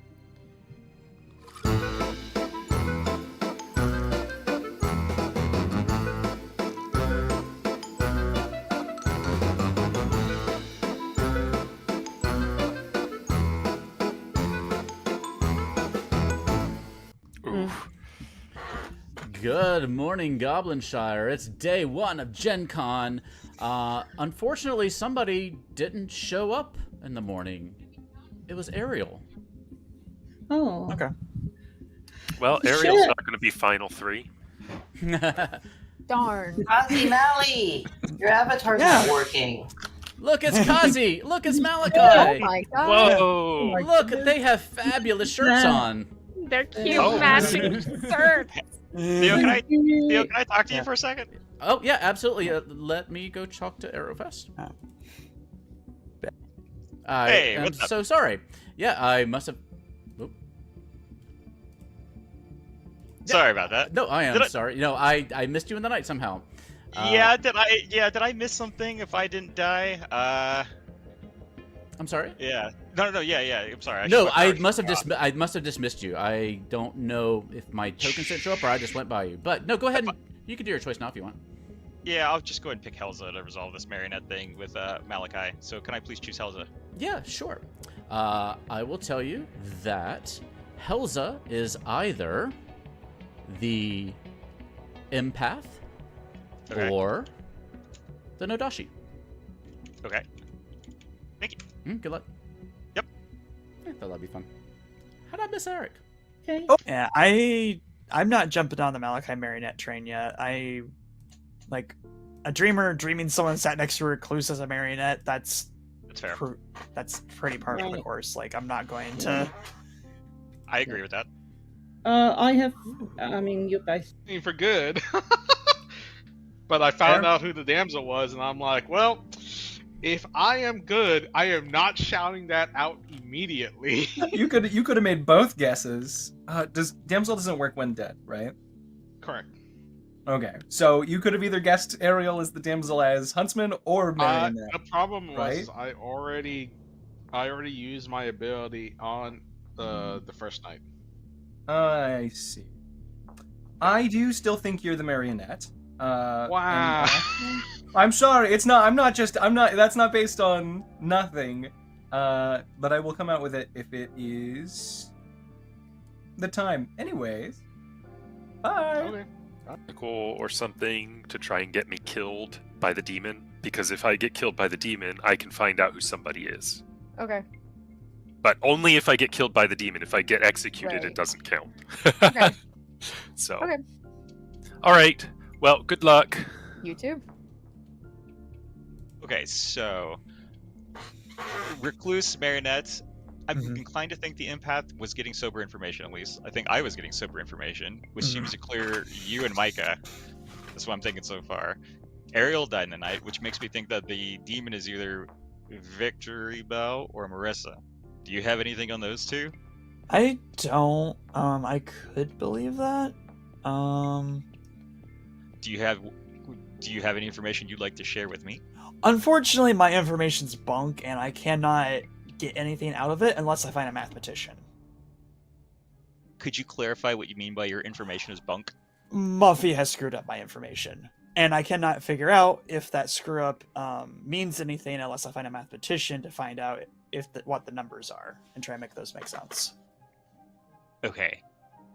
Good morning, Goblinshire. It's day 1 of Gen Con. Unfortunately, somebody didn't show up in the morning. It was Ariel. Oh. Okay. Well, Ariel's not going to be Final 3. Darn. Kazi Mally, your avatar's not working. Look, it's Kazi. Look, it's Oh Malachi. my god. Whoa! Look, they have fabulous shirts on. They're cute Oh. matching shirts. Theo, can I talk to you for a second? Oh, yeah, absolutely. Let me go talk to Aerofest. I Hey, am what's up? so sorry. Yeah, I must have... Oop. Sorry about that. No, I am Did I- sorry. You know, I missed you in the night somehow. Did I miss something if I didn't die? I'm sorry? Yeah. No, I'm sorry. No, I should- must have dismissed you. I don't know if my tokens didn't show up or I just went by you. But no, go ahead and you can do your choice now if you want. Yeah, I'll just go ahead and pick Helza to resolve this marionette thing with Malachi. So can I please choose Helza? Yeah, sure. I will tell you that Helza is either the empath Okay. or the Nodashi. Okay. Thank you. Good luck. Yep. I thought that'd be fun. How'd I miss Eric? Okay. Yeah, I'm not jumping on the Malachi marionette train yet. I like a dreamer dreaming someone sat next to a recluse as a marionette. That's fair. That's pretty par for the Right. course. Like I'm not going to. I agree with that. I mean, you're both. For good. But I found out who the damsel was, and I'm like, well, if I am good, I am not shouting that out immediately. You could have made both guesses. Damsel doesn't work when dead, right? Correct. Okay, so you could have either guessed Ariel as the damsel as huntsman or marionette. The problem was right? I already used my ability on the first night. I see. I do still think you're the marionette. Wow. I'm sorry. It's not. I'm not. That's not based on nothing. But I will come out with it if it is the time. Anyways. Bye. Okay. Or something to try and get me killed by the demon. Because if I get killed by the demon, I can find out who somebody is. Okay. But only if I get killed by the demon. If I get executed, Right. it doesn't count. Okay. So. Okay. All right. Well, good luck. You too. Okay, so recluse marionette. I'm Mhm. inclined to think the empath was getting sober information. At least I think I was getting sober information, which seems to clear you and Micah. That's what I'm thinking so far. Ariel died in the night, which makes me think that the demon is either Victory Bell or Marissa. Do you have anything on those two? I don't. I could believe that. Do you have any information you'd like to share with me? Unfortunately, my information's bunk, and I cannot get anything out of it unless I find a mathematician. Could you clarify what you mean by your information is bunk? Muffy has screwed up my information, and I cannot figure out if that screw up means anything unless I find a mathematician to find out what the numbers are and try and make those make sense. Okay.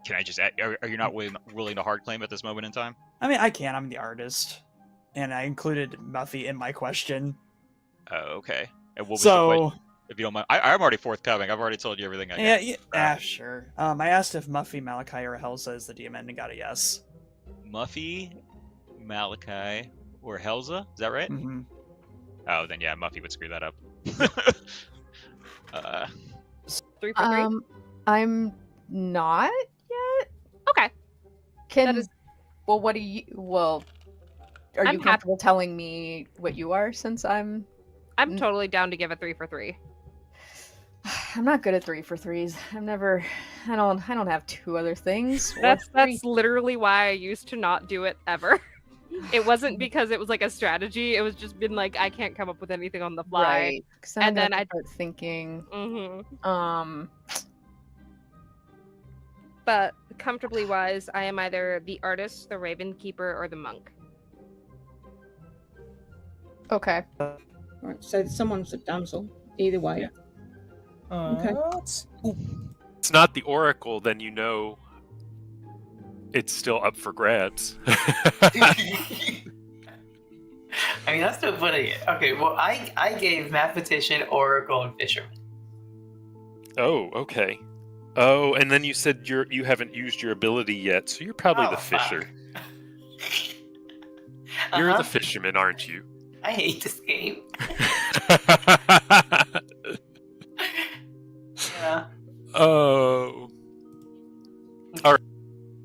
Can I just are you not willing to hard claim at this moment in time? I mean, I can. I'm the artist, and I included Muffy in my question. Oh, okay. And what was the So, question? If you don't mind, I'm already forthcoming. I've already told you everything I got. yeah, sure. I asked if Muffy, Malachi, or Helza is the demon, and got a yes. Muffy, Malachi, or Helza? Is that right? Mm-hmm. Oh, then yeah, Muffy would screw that up. 3 for 3. I'm not yet. Okay. Can is- well, what do you? Well, are I'm you happy- comfortable telling me what you are? Since I'm totally down to give a 3 for 3. I'm not good at 3 for 3s. I don't have 2 other things. Or That's 3. literally why I used to not do it ever. It wasn't because it was like a strategy. It was just been like I can't come up with anything on the fly. Right. And then I start thinking. Mhm. But comfortably wise, I am either the artist, the raven keeper, or the monk. Okay. Right, so someone's a damsel. Either way. Okay. It's not the oracle, then you know it's still up for grabs. I mean, that's still putting it. Okay, well, I gave mathematician, oracle, and fisherman. Oh, okay. Oh, and then you said you haven't used your ability yet, so you're probably the fisher. You're the fisherman, aren't you? I hate this game. Yeah. Oh.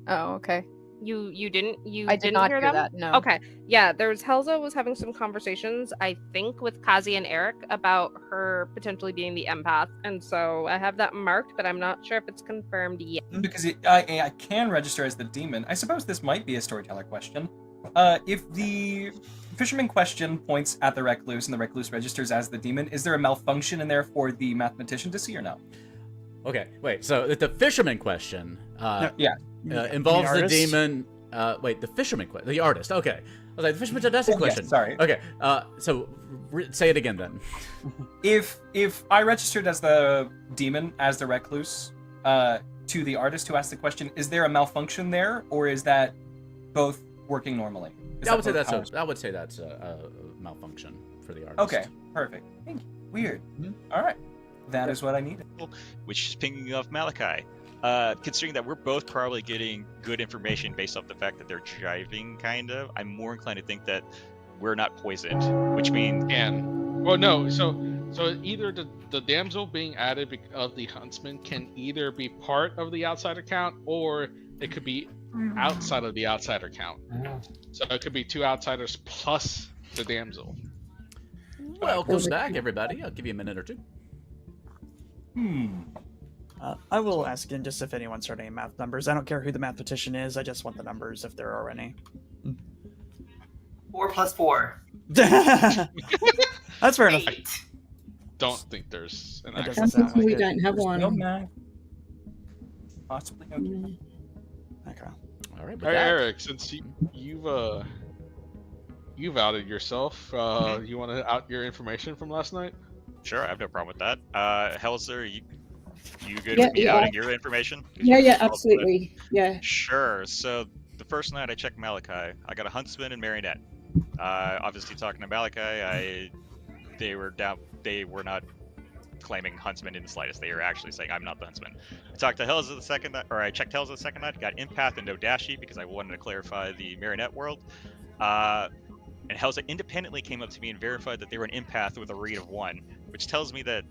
Oh, okay. You didn't I did didn't not hear hear them? that, no. Okay. Yeah, there's Helza was having some conversations, I think, with Kazi and Eric about her potentially being the empath, and so I have that marked, but I'm not sure if it's confirmed yet. Because I can register as the demon. I suppose this might be a storyteller question. If the fisherman question points at the recluse and the recluse registers as the demon, is there a malfunction in there for the mathematician to see or no? Okay, wait. So the fisherman question Yeah. involves the artist? demon. Wait, the fisherman question, the artist. Okay, I was like, the fisherman's a desert question. Yes, sorry. Okay, so say it again then. If I registered as the demon, as the recluse, to the artist who asked the question, is there a malfunction there, or is that both working normally? I would say that's a malfunction for the artist. Okay, perfect. Thank you. Weird. All right, that is what I needed. Which is pinging off Malachi. Considering that we're both probably getting good information based off the fact that they're driving, kind of, I'm more inclined to think that we're not poisoned, which means... Well, no, so either the damsel being added of the huntsman can either be part of the outsider count, or it could be outside of the outsider count. So it could be 2 outsiders plus the damsel. Welcome back, everybody. I'll give you a minute or two. I will ask again just if anyone's heard any math numbers. I don't care who the mathematician is. I just want the numbers if there are any. 4 plus 4. That's fair enough. Don't think there's an That actual. doesn't sound like we it. don't have one. No math. Possibly. Okay. Okay. All right, Hey, Eric, since you've outed yourself, you want to out your information from last night? Sure, I have no problem with that. Helzer, you good Yeah, with me yeah. outing your information? 'Cause Yeah, you're yeah, involved with it. absolutely. Yeah. Sure. So the first night I checked Malachi, I got a huntsman and marionette. Obviously talking to Malachi, they were not claiming huntsman in the slightest. They were actually saying I'm not the huntsman. I talked to Helza the second night, or I checked Helza the second night, got empath and no dashi because I wanted to clarify the marionette world. And Helza independently came up to me and verified that they were an empath with a read of 1, which tells me that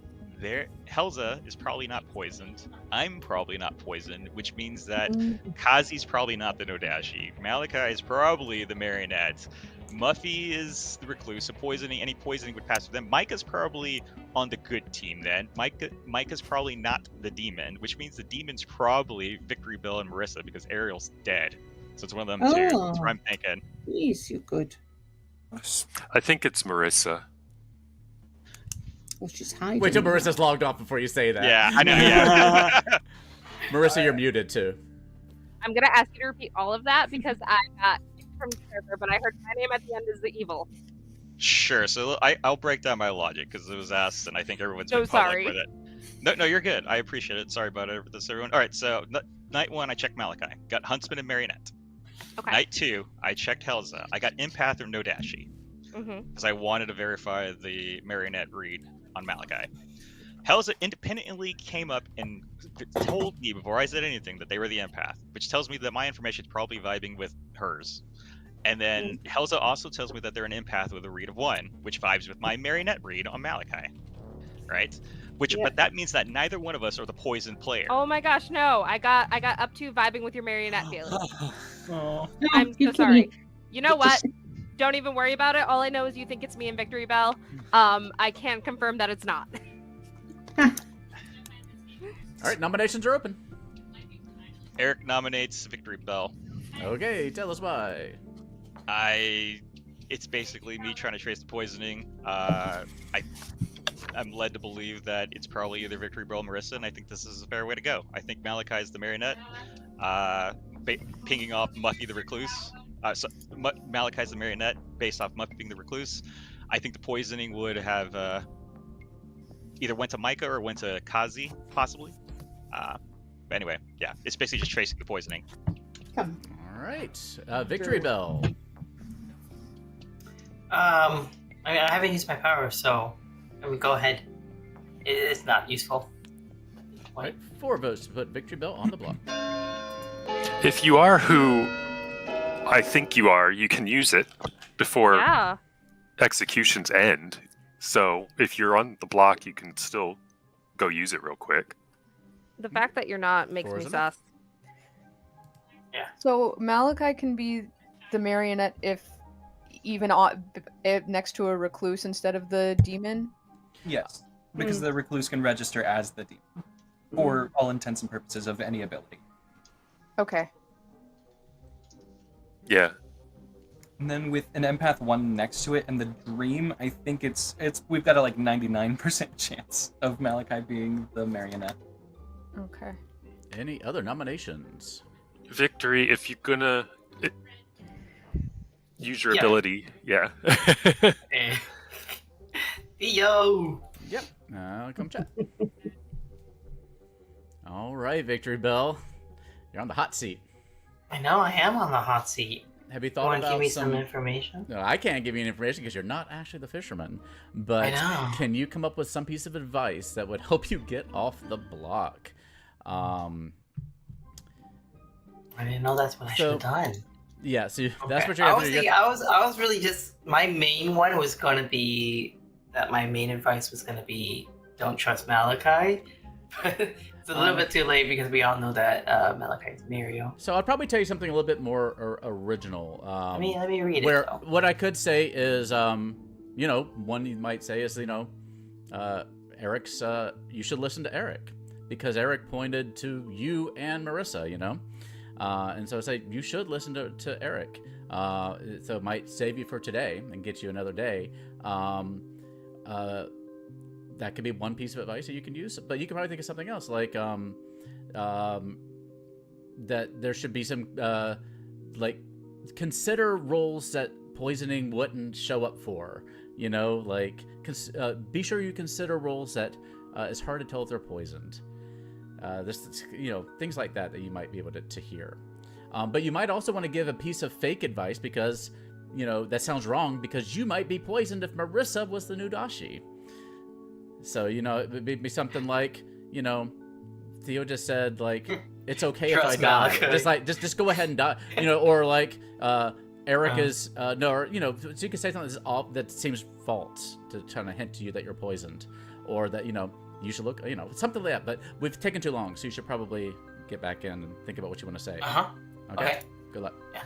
Helza is probably not poisoned. I'm probably not poisoned, which means that Kazi's probably not the Nodashi. Malachi is probably the marionette. Muffy is the recluse, so any poisoning would pass through them. Micah's probably on the good team then. Micah's probably not the demon, which means the demon's probably Victory Bell and Marissa because Ariel's dead. So it's one of them two. That's what I'm thinking. Jeez, you're good. I think it's Marissa. Well, she's hiding. Wait till Marissa's logged off before you say that. Yeah, I know. Yeah. Marissa, you're muted too. I'm gonna ask you to repeat all of that because I got kicked from the server, but I heard my name at the end is the evil. Sure. So I'll break down my logic because it was asked, and I think everyone's So been public sorry. with it. No, you're good. I appreciate it. Sorry about this, everyone. All right. So night 1, I checked Malachi, got huntsman and marionette. Okay. Night 2, I checked Helza. I got empath or no dashi because I wanted to verify the marionette read on Malachi. Helza independently came up and told me before I said anything that they were the empath, which tells me that my information is probably vibing with hers. And then Helza also tells me that they're an empath with a read of 1, which vibes with my marionette read on Malachi. Right? But that means that neither one of us are the poison player. Oh my gosh, no! I got up to vibing with your marionette feeling. Oh. I'm you so can- sorry. You know it what? just- Don't even worry about it. All I know is you think it's me and Victory Bell. I can confirm that it's not. All right, nominations are open. Eric nominates Victory Bell. Okay, tell us why. It's basically me trying to trace the poisoning. I'm led to believe that it's probably either Victory Bell or Marissa, and I think this is a fair way to go. I think Malachi is the marionette, pinging off Muffy the recluse. Malachi's the marionette based off Muffy being the recluse. I think the poisoning would have either went to Micah or went to Kazi, possibly. But anyway, yeah, it's basically just tracing the poisoning. Come. All right, Victory Bell. I mean, I haven't used my power, so I mean, go ahead. It's not useful. All right, 4 votes to put Victory Bell on the block. If you are who I think you are, you can use it before Yeah. executions end. So if you're on the block, you can still go use it real quick. The fact that you're not makes me Tourism? sus. So Malachi can be the marionette if next to a recluse instead of the demon. Yes, because the recluse can register as the demon for all intents and purposes of any ability. Okay. Yeah. And then with an empath 1 next to it and the dream, I think it's we've got a like 99% chance of Malachi being the marionette. Okay. Any other nominations? Victory, if you're gonna use your Yeah. ability, yeah. Eh. Yo! Yep. Come chat. All right, Victory Bell. You're on the hot seat. I know I am on the hot seat. Have you You thought want to about give me some information? No, I can't give you any information because you're not actually the fisherman. But I know. can you come up with some piece of advice that would help you get off the block? I didn't know that's what I should have done. Yeah, so that's Okay. what you're I gonna was do. thinking, I was really just my main one was gonna be that my main advice was gonna be don't trust Malachi. But it's a little bit too late because we all know that Malachi is Mario. So I'll probably tell you something a little bit more original. Let me read where it. Though. what I could say is, one you might say is, Eric's. You should listen to Eric because Eric pointed to you and Marissa. And so I say you should listen to Eric. So it might save you for today and get you another day. That could be one piece of advice that you can use, but you can probably think of something else, like that there should be some consider roles that poisoning wouldn't show up for. Be sure you consider roles that it's hard to tell if they're poisoned. Things like that you might be able to hear. But you might also want to give a piece of fake advice because, that sounds wrong because you might be poisoned if Marissa was the new Dashi. So, it would be something like, Theo just said, it's okay if I die. Just go ahead and die. Or Eric is, so you can say something that seems false to try to hint to you that you're poisoned. Or that, you should look, something like that. But we've taken too long, so you should probably get back in and think about what you want to say. Okay? Good luck. Yeah.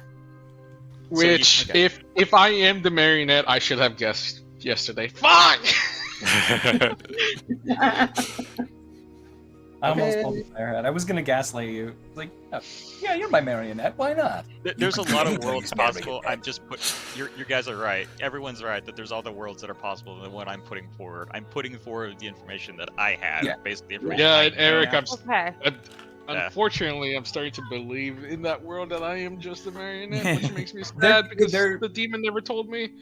Which, if I am the marionette, I should have guessed yesterday. Fuck! I almost pulled the firehead. I was gonna gaslight you. Yeah, you're my marionette. Why not? There's a lot of worlds possible. I'm just you guys are right. Everyone's right that there's all the worlds that are possible than what I'm putting forward. I'm putting forward the information that I have, basically the information. Yeah, I and know. Eric, unfortunately, I'm starting to believe in that world that I am just a marionette, which makes me sad because the demon never told me.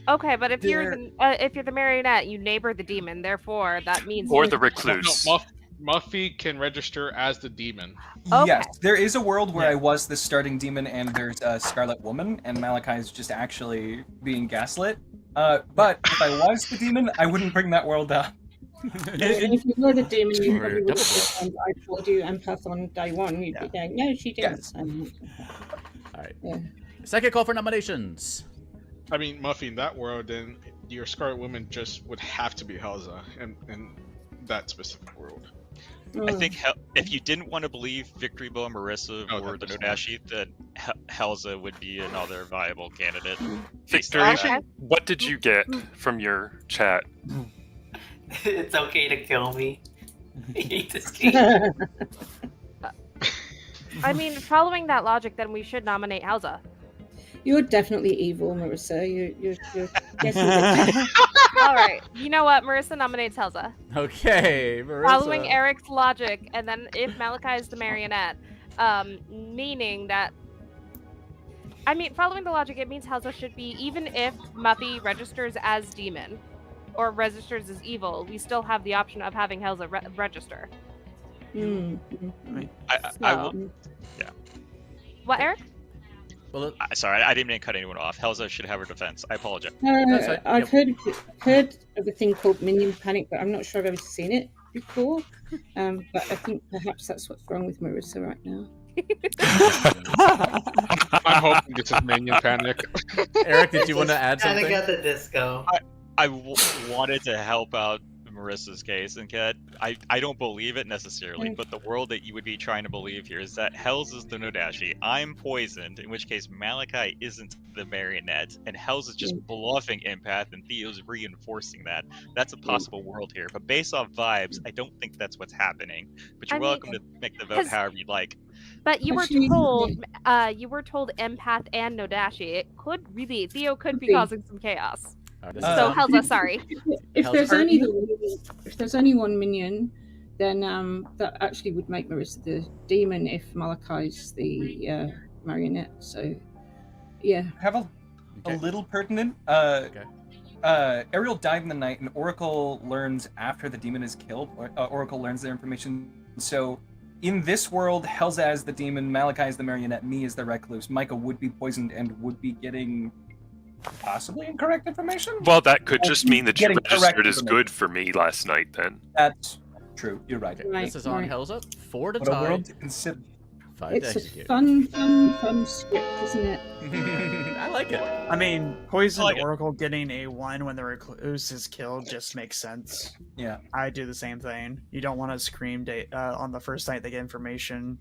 Okay, but if you're the marionette, you neighbor the demon. Therefore, that means Or the recluse. No, Muffy can register as the demon. Okay. Yes, there is a world where I was the starting demon and there's a Scarlet Woman and Malachi is just actually being gaslit. But if I was the demon, I wouldn't bring that world up. And if you were the demon, you probably would have and I told you empath on day one. You'd be going, no, she didn't. Yes. All right. Yeah. Second call for nominations. I mean, Muffy, in that world, then your Scarlet Woman just would have to be Helza in that specific world. I think if you didn't want to believe Victory Bow and Marissa Oh, or the 100%. Nodashi, then Helza would be another viable candidate. Victory, Okay. what did you get from your chat? It's okay to kill me. I hate this game. I mean, following that logic, then we should nominate Halza. You're definitely evil, Marissa. You're getting it. All right. You know what? Marissa nominates Helza. Okay, Marissa. Following Eric's logic, and then if Malachi is the marionette, meaning that. I mean, following the logic, it means Helza should be, even if Muffy registers as demon or registers as evil, we still have the option of having Helza register. I will. What, Eric? Well, Sorry, I didn't mean to cut anyone off. Helza should have her defense. I apologize. I've heard of a thing called minion panic, but I'm not sure I've ever seen it before. But I think perhaps that's what's wrong with Marissa right now. I'm hoping this is Minion Panic. Eric, did you want to add something? Panic at the Disco. I wanted to help out Marissa's case, and Kat, I don't believe it necessarily, but the world that you would be trying to believe here is that Helz is the Nodashi, I'm poisoned, in which case Malachi isn't the marionette, and Helz is just bluffing Empath, and Theo's reinforcing that. That's a possible world here, but based off vibes, I don't think that's what's happening. But you're welcome to make the vote however you'd like. But you were told Empath and Nodashi. It could really, Theo could be causing some chaos. So Helza, sorry. If there's only one minion, then that actually would make Marissa the demon if Malachi's the marionette. So, yeah. Have a little pertinent. Ariel died in the night, and Oracle learns after the demon is killed. Oracle learns their information. So, in this world, Helza as the demon, Malachi as the marionette, me as the recluse. Micah would be poisoned and would be getting possibly incorrect information? Well, that could just mean that you Getting correct registered as information. good for me last night, then. That's true. You're right. This is on Helza. 4 to What a tie. world to consider. 5 to It's a execute. fun script, isn't it? I like it. I mean, poisoned I like it. Oracle getting a 1 when the recluse is killed just makes sense. Yeah. I do the same thing. You don't want to scream on the first night they get information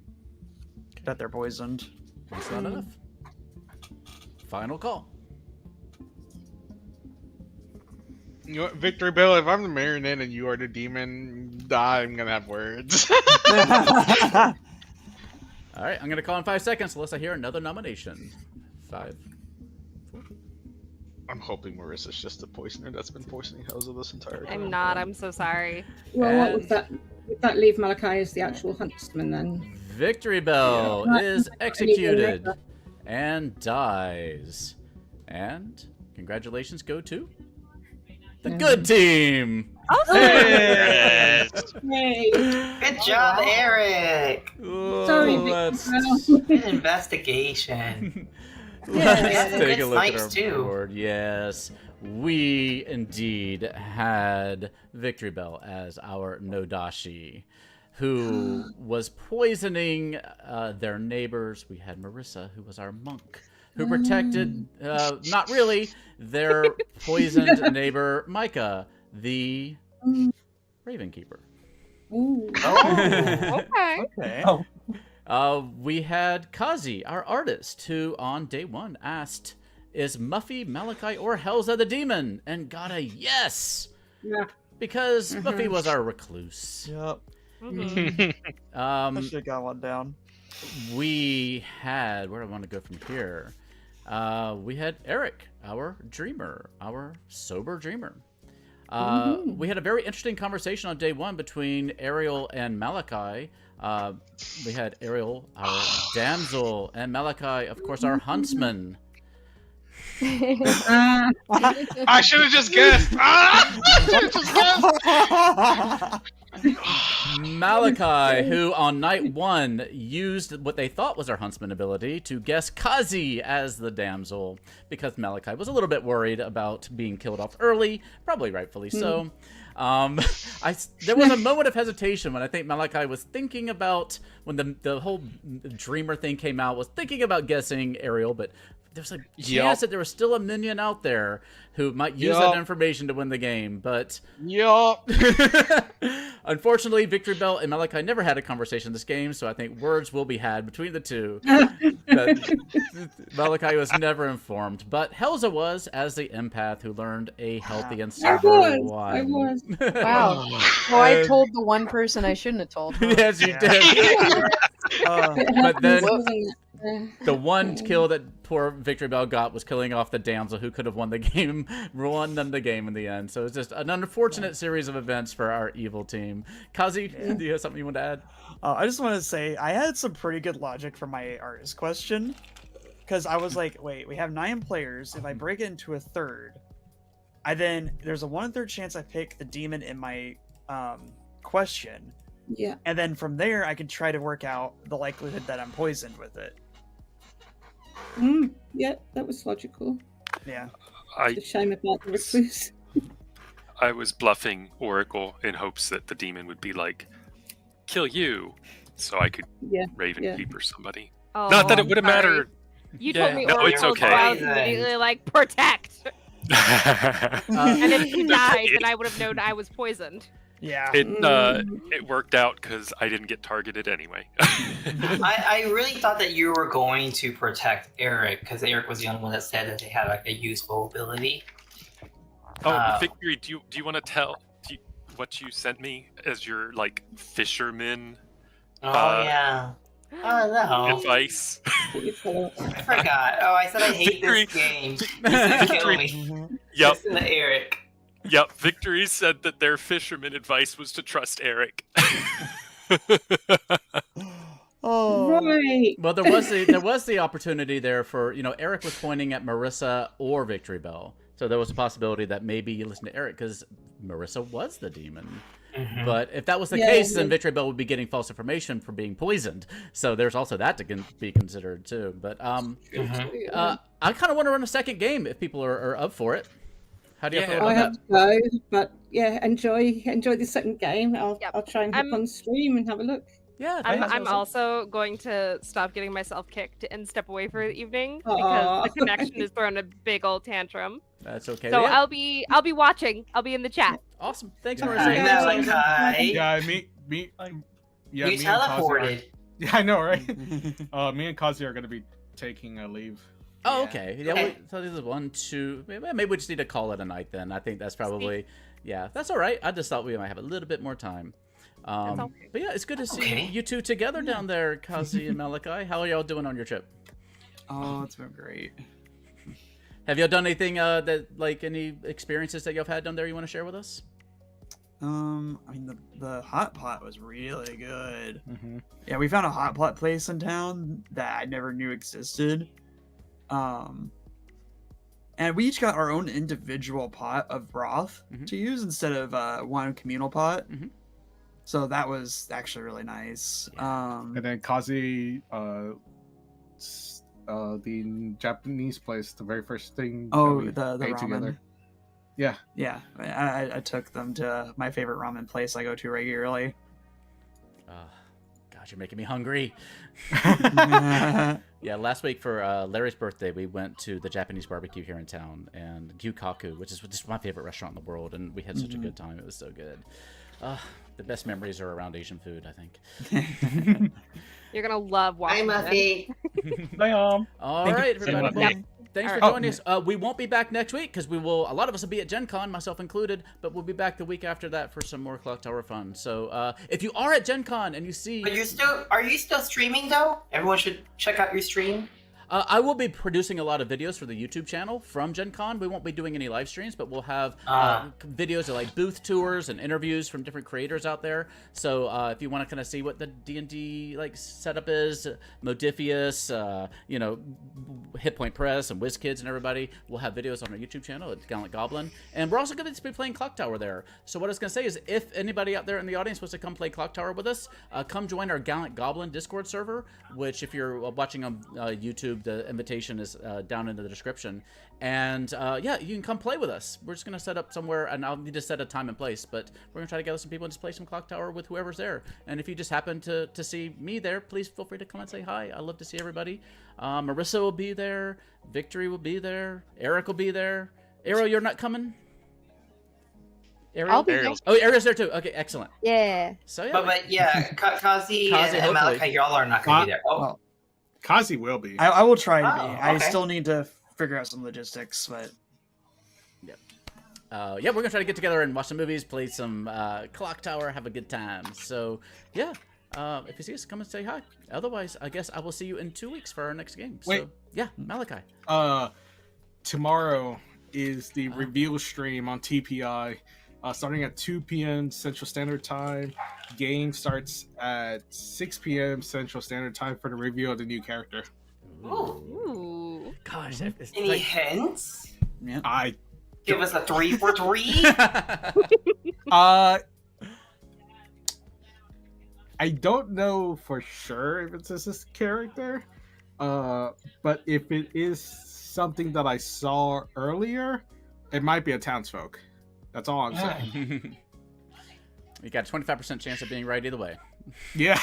that they're poisoned. That's not enough. Final call. You know what, Victory Bill, if I'm the marionette and you are the demon, I'm gonna have words. All right, I'm gonna call in 5 seconds unless I hear another nomination. 5. I'm hoping Marissa's just the poisoner that's been poisoning Helza this entire time. I'm not. I'm so sorry. Well, what would that leave Malachi as the actual huntsman then? Victory Bell is executed and dies. And congratulations go to the good team. Awesome. Hey, good job, Eric. Sorry, let's Good investigation. let's take a good look at snipes, our too. board. Yes, we indeed had Victory Bell as our Nodashi, who was poisoning their neighbors. We had Marissa, who was our monk, who protected, not really, their poisoned neighbor, Micah, the Raven Keeper. Ooh. Okay. Oh, We had Kazi, our artist, who on day 1 asked, is Muffy, Malachi, or Helza the demon? And got a yes! Yeah. Because Muffy was our recluse. Yep. Mhm. I should have got one down. We had, where do I want to go from here? We had Eric, our dreamer, our sober dreamer. We had a very interesting conversation on day 1 between Ariel and Malachi. We had Ariel, our damsel, and Malachi, of course, our huntsman. I should have just guessed. I should have just guessed. Malachi, who on night 1 used what they thought was our huntsman ability to guess Kazi as the damsel, because Malachi was a little bit worried about being killed off early, probably rightfully so. There was a moment of hesitation when I think Malachi was thinking about, when the whole dreamer thing came out, was thinking about guessing Ariel, but there's a chance that there was still a minion out there who might use that information to win the game, but unfortunately, Victory Bell and Malachi never had a conversation in this game, so I think words will be had between the two. Malachi was never informed, but Helza was, as the empath who learned a healthy and sober wine. I was. Wow. Well, I told the one person I shouldn't have told. Huh? Yes, you did. But then the one kill that poor Victory Bell got was killing off the damsel who could have won the game, won them the game in the end. So it's just an unfortunate series of events for our evil team. Kazi, do you have something you want to add? I just want to say I had some pretty good logic for my artist question, because I was like, wait, we have 9 players. If I break it into a third, there's a 1/3 chance I pick the demon in my question. Yeah. And then from there, I could try to work out the likelihood that I'm poisoned with it. Yeah, that was logical. Yeah. It's a shame about the recluse. I was bluffing Oracle in hopes that the demon would be like, kill you, so I could Raven Keep or somebody. Oh, Not that it would have mattered. You told me no, Oracle it's okay. I was immediately like, protect! And if he died, then I would have known I was poisoned. Yeah. It worked out because I didn't get targeted anyway. I really thought that you were going to protect Eric because Eric was the only one that said that they had like a useful ability. Victory, do you want to tell what you sent me as your like fisherman? Yeah. Oh no. Advice. I forgot. Oh, I said I hate this game. Kill me. Yep. Listen to Eric. Yep. Victory said that their fisherman advice was to trust Eric. Right. Well, there was the opportunity there for, Eric was pointing at Marissa or Victory Bell. So there was a possibility that maybe you listen to Eric because Marissa was the demon. Mm-hmm. But if that was the case, then Victory Bell would be getting false information for being poisoned. So there's also that to be considered too. But I kind of want to run a second game if people are up for it. How do you feel about I that? have to go, but enjoy the second game. I'll try and hop on stream and have a look. Yeah, I'm also going to stop getting myself kicked and step away for the evening because the connection is throwing a big old tantrum. That's okay. So I'll be watching. I'll be in the chat. Awesome. Thanks, Marissa. Yeah, me. Yeah, you teleported. Yeah, I know, right? Me and Kazi are going to be taking a leave. Oh, okay. Yeah. So this is 1, 2. Maybe we just need to call it a night then. I think that's probably. Yeah, that's all right. I just thought we might have a little bit more time. But yeah, it's good to see you two together down there, Kazi and Malachi. How are y'all doing on your trip? Oh, it's been great. Have y'all done anything any experiences that y'all have had down there you want to share with us? I mean, the hot pot was really good. Mm-hmm. Yeah, we found a hot pot place in town that I never knew existed. And we each got our own individual pot of broth to use instead of one communal pot. Mm-hmm. So that was actually really nice. And then Kazi, the Japanese place, the very first thing we the ate ramen. together. Yeah. Yeah, I took them to my favorite ramen place I go to regularly. God, you're making me hungry. Yeah, last week for Larry's birthday, we went to the Japanese barbecue here in town, and Gyukaku, which is just my favorite restaurant in the world, and we had such a good time. It was so good. The best memories are around Asian food, I think. You're gonna love watching. Hi, Muffy. All right, everybody. Well, thanks for joining us. We won't be back next week because a lot of us will be at Gen Con, myself included, but we'll be back the week after that for some more Clocktower fun. So if you are at Gen Con and you see... But are you still streaming though? Everyone should check out your stream. I will be producing a lot of videos for the YouTube channel from Gen Con. We won't be doing any live streams, but we'll have videos of like booth tours and interviews from different creators out there. So if you want to kind of see what the D&D like setup is, Modifius, Hit Point Press and WizKids and everybody, we'll have videos on our YouTube channel at Gallant Goblin. And we're also going to be playing Clocktower there. So what I was going to say is if anybody out there in the audience wants to come play Clocktower with us, come join our Gallant Goblin Discord server, which if you're watching on YouTube YouTube. The invitation is down in the description. And yeah, you can come play with us. We're just going to set up somewhere, and I'll need to set a time and place, but we're going to try to gather some people and just play some Clocktower with whoever's there. And if you just happen to see me there, please feel free to come and say hi. I love to see everybody. Marissa will be there. Victory will be there. Eric will be there. Ariel, you're not coming? Ariel? I'll be there. Oh, Ariel's there too. Okay, excellent. Yeah. So yeah. But yeah, Kazi and hopefully. Malachi, y'all are not going to be there. Oh, Well, Kazi will be. I will try to Oh, be. I okay. still need to figure out some logistics, but Yeah, we're gonna try to get together and watch some movies, play some Clocktower, have a good time. So yeah, if you see us, come and say hi. Otherwise, I guess I will see you in 2 weeks for our next game. So Wait. yeah, Malachi. Tomorrow is the reveal stream on TPI, starting at 2 p.m. Central Standard Time. Game starts at 6 p.m. Central Standard Time for the reveal of the new character. Ooh. Gosh, it's any like, hints? yeah. I Give us a 3 for 3. I don't know for sure if it's this character, but if it is something that I saw earlier, it might be a townsfolk. That's all I'm saying. you got a 25% chance of being right either way. Yeah.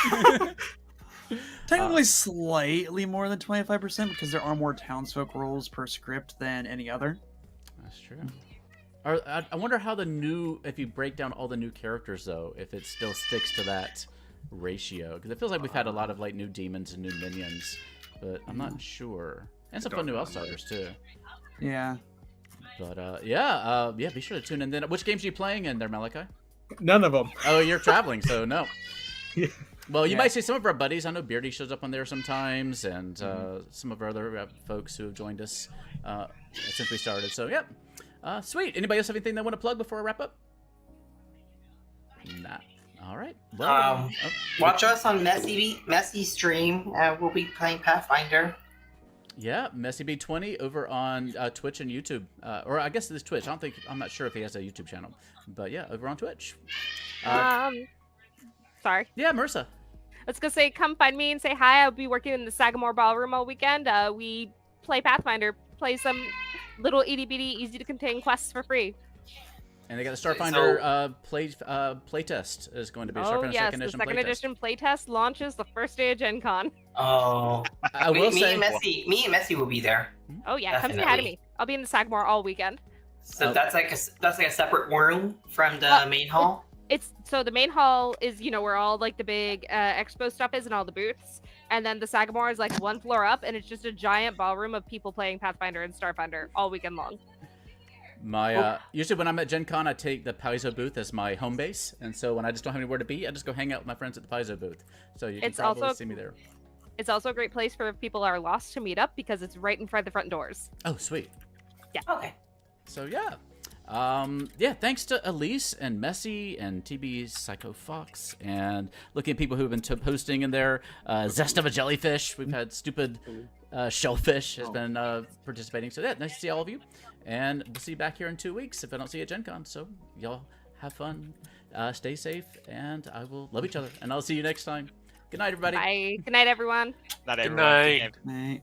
Technically, slightly more than 25% because there are more townsfolk roles per script than any other. That's true. I wonder how if you break down all the new characters though, if it still sticks to that ratio, because it feels like we've had a lot of like new demons and new minions, but I'm not sure. And some fun new Outsiders too. Yeah. But yeah, be sure to tune in. Then, which games are you playing in there, Malachi? None of them. Oh, you're traveling, so no. Yeah. Well, you might see some of our buddies. I know Beardy shows up on there sometimes, and some of our other folks who have joined us since we started. So, yeah. Sweet. Anybody else have anything they want to plug before I wrap up? Nah. All right. Well, Watch us on Messy stream. We'll be playing Pathfinder. Yeah, MessyB20 over on Twitch and YouTube, or I guess it's Twitch. I'm not sure if he has a YouTube channel, but yeah, over on Twitch. Sorry. Yeah, Marissa. I was gonna say, come find me and say hi. I'll be working in the Sagamore Ballroom all weekend. We play Pathfinder, play some little itty bitty, easy to contain quests for free. And they got the Starfinder playtest is going to be Starfinder yes, second edition the second playtest. edition playtest launches the first day of Gen Con. Oh, I will say, me and Messy will be there. Oh yeah, come say hi to me. I'll be in the Sagamore all weekend. So that's like a separate room from the main hall. It's so the main hall is where all like the big expo stuff is and all the booths, and then the Sagamore is like one floor up, and it's just a giant ballroom of people playing Pathfinder and Starfinder all weekend long. Usually when I'm at Gen Con, I take the Paizo booth as my home base, and so when I just don't have anywhere to be, I just go hang out with my friends at the Paizo booth. So you can probably see me there. It's also a great place for if people are lost to meet up because it's right in front of the front doors. Oh, sweet. Yeah. Okay. So yeah. Thanks to Elise and Messy and TB Psycho Fox and looking at people who've been posting in there. Zest of a Jellyfish. We've had Stupid Shellfish has been participating. So yeah, nice to see all of you. And we'll see you back here in 2 weeks if I don't see you at Gen Con. So y'all have fun, stay safe, and I will love each other. And I'll see you next time. Good night, everybody. Bye. Good night, everyone. Good night. Night.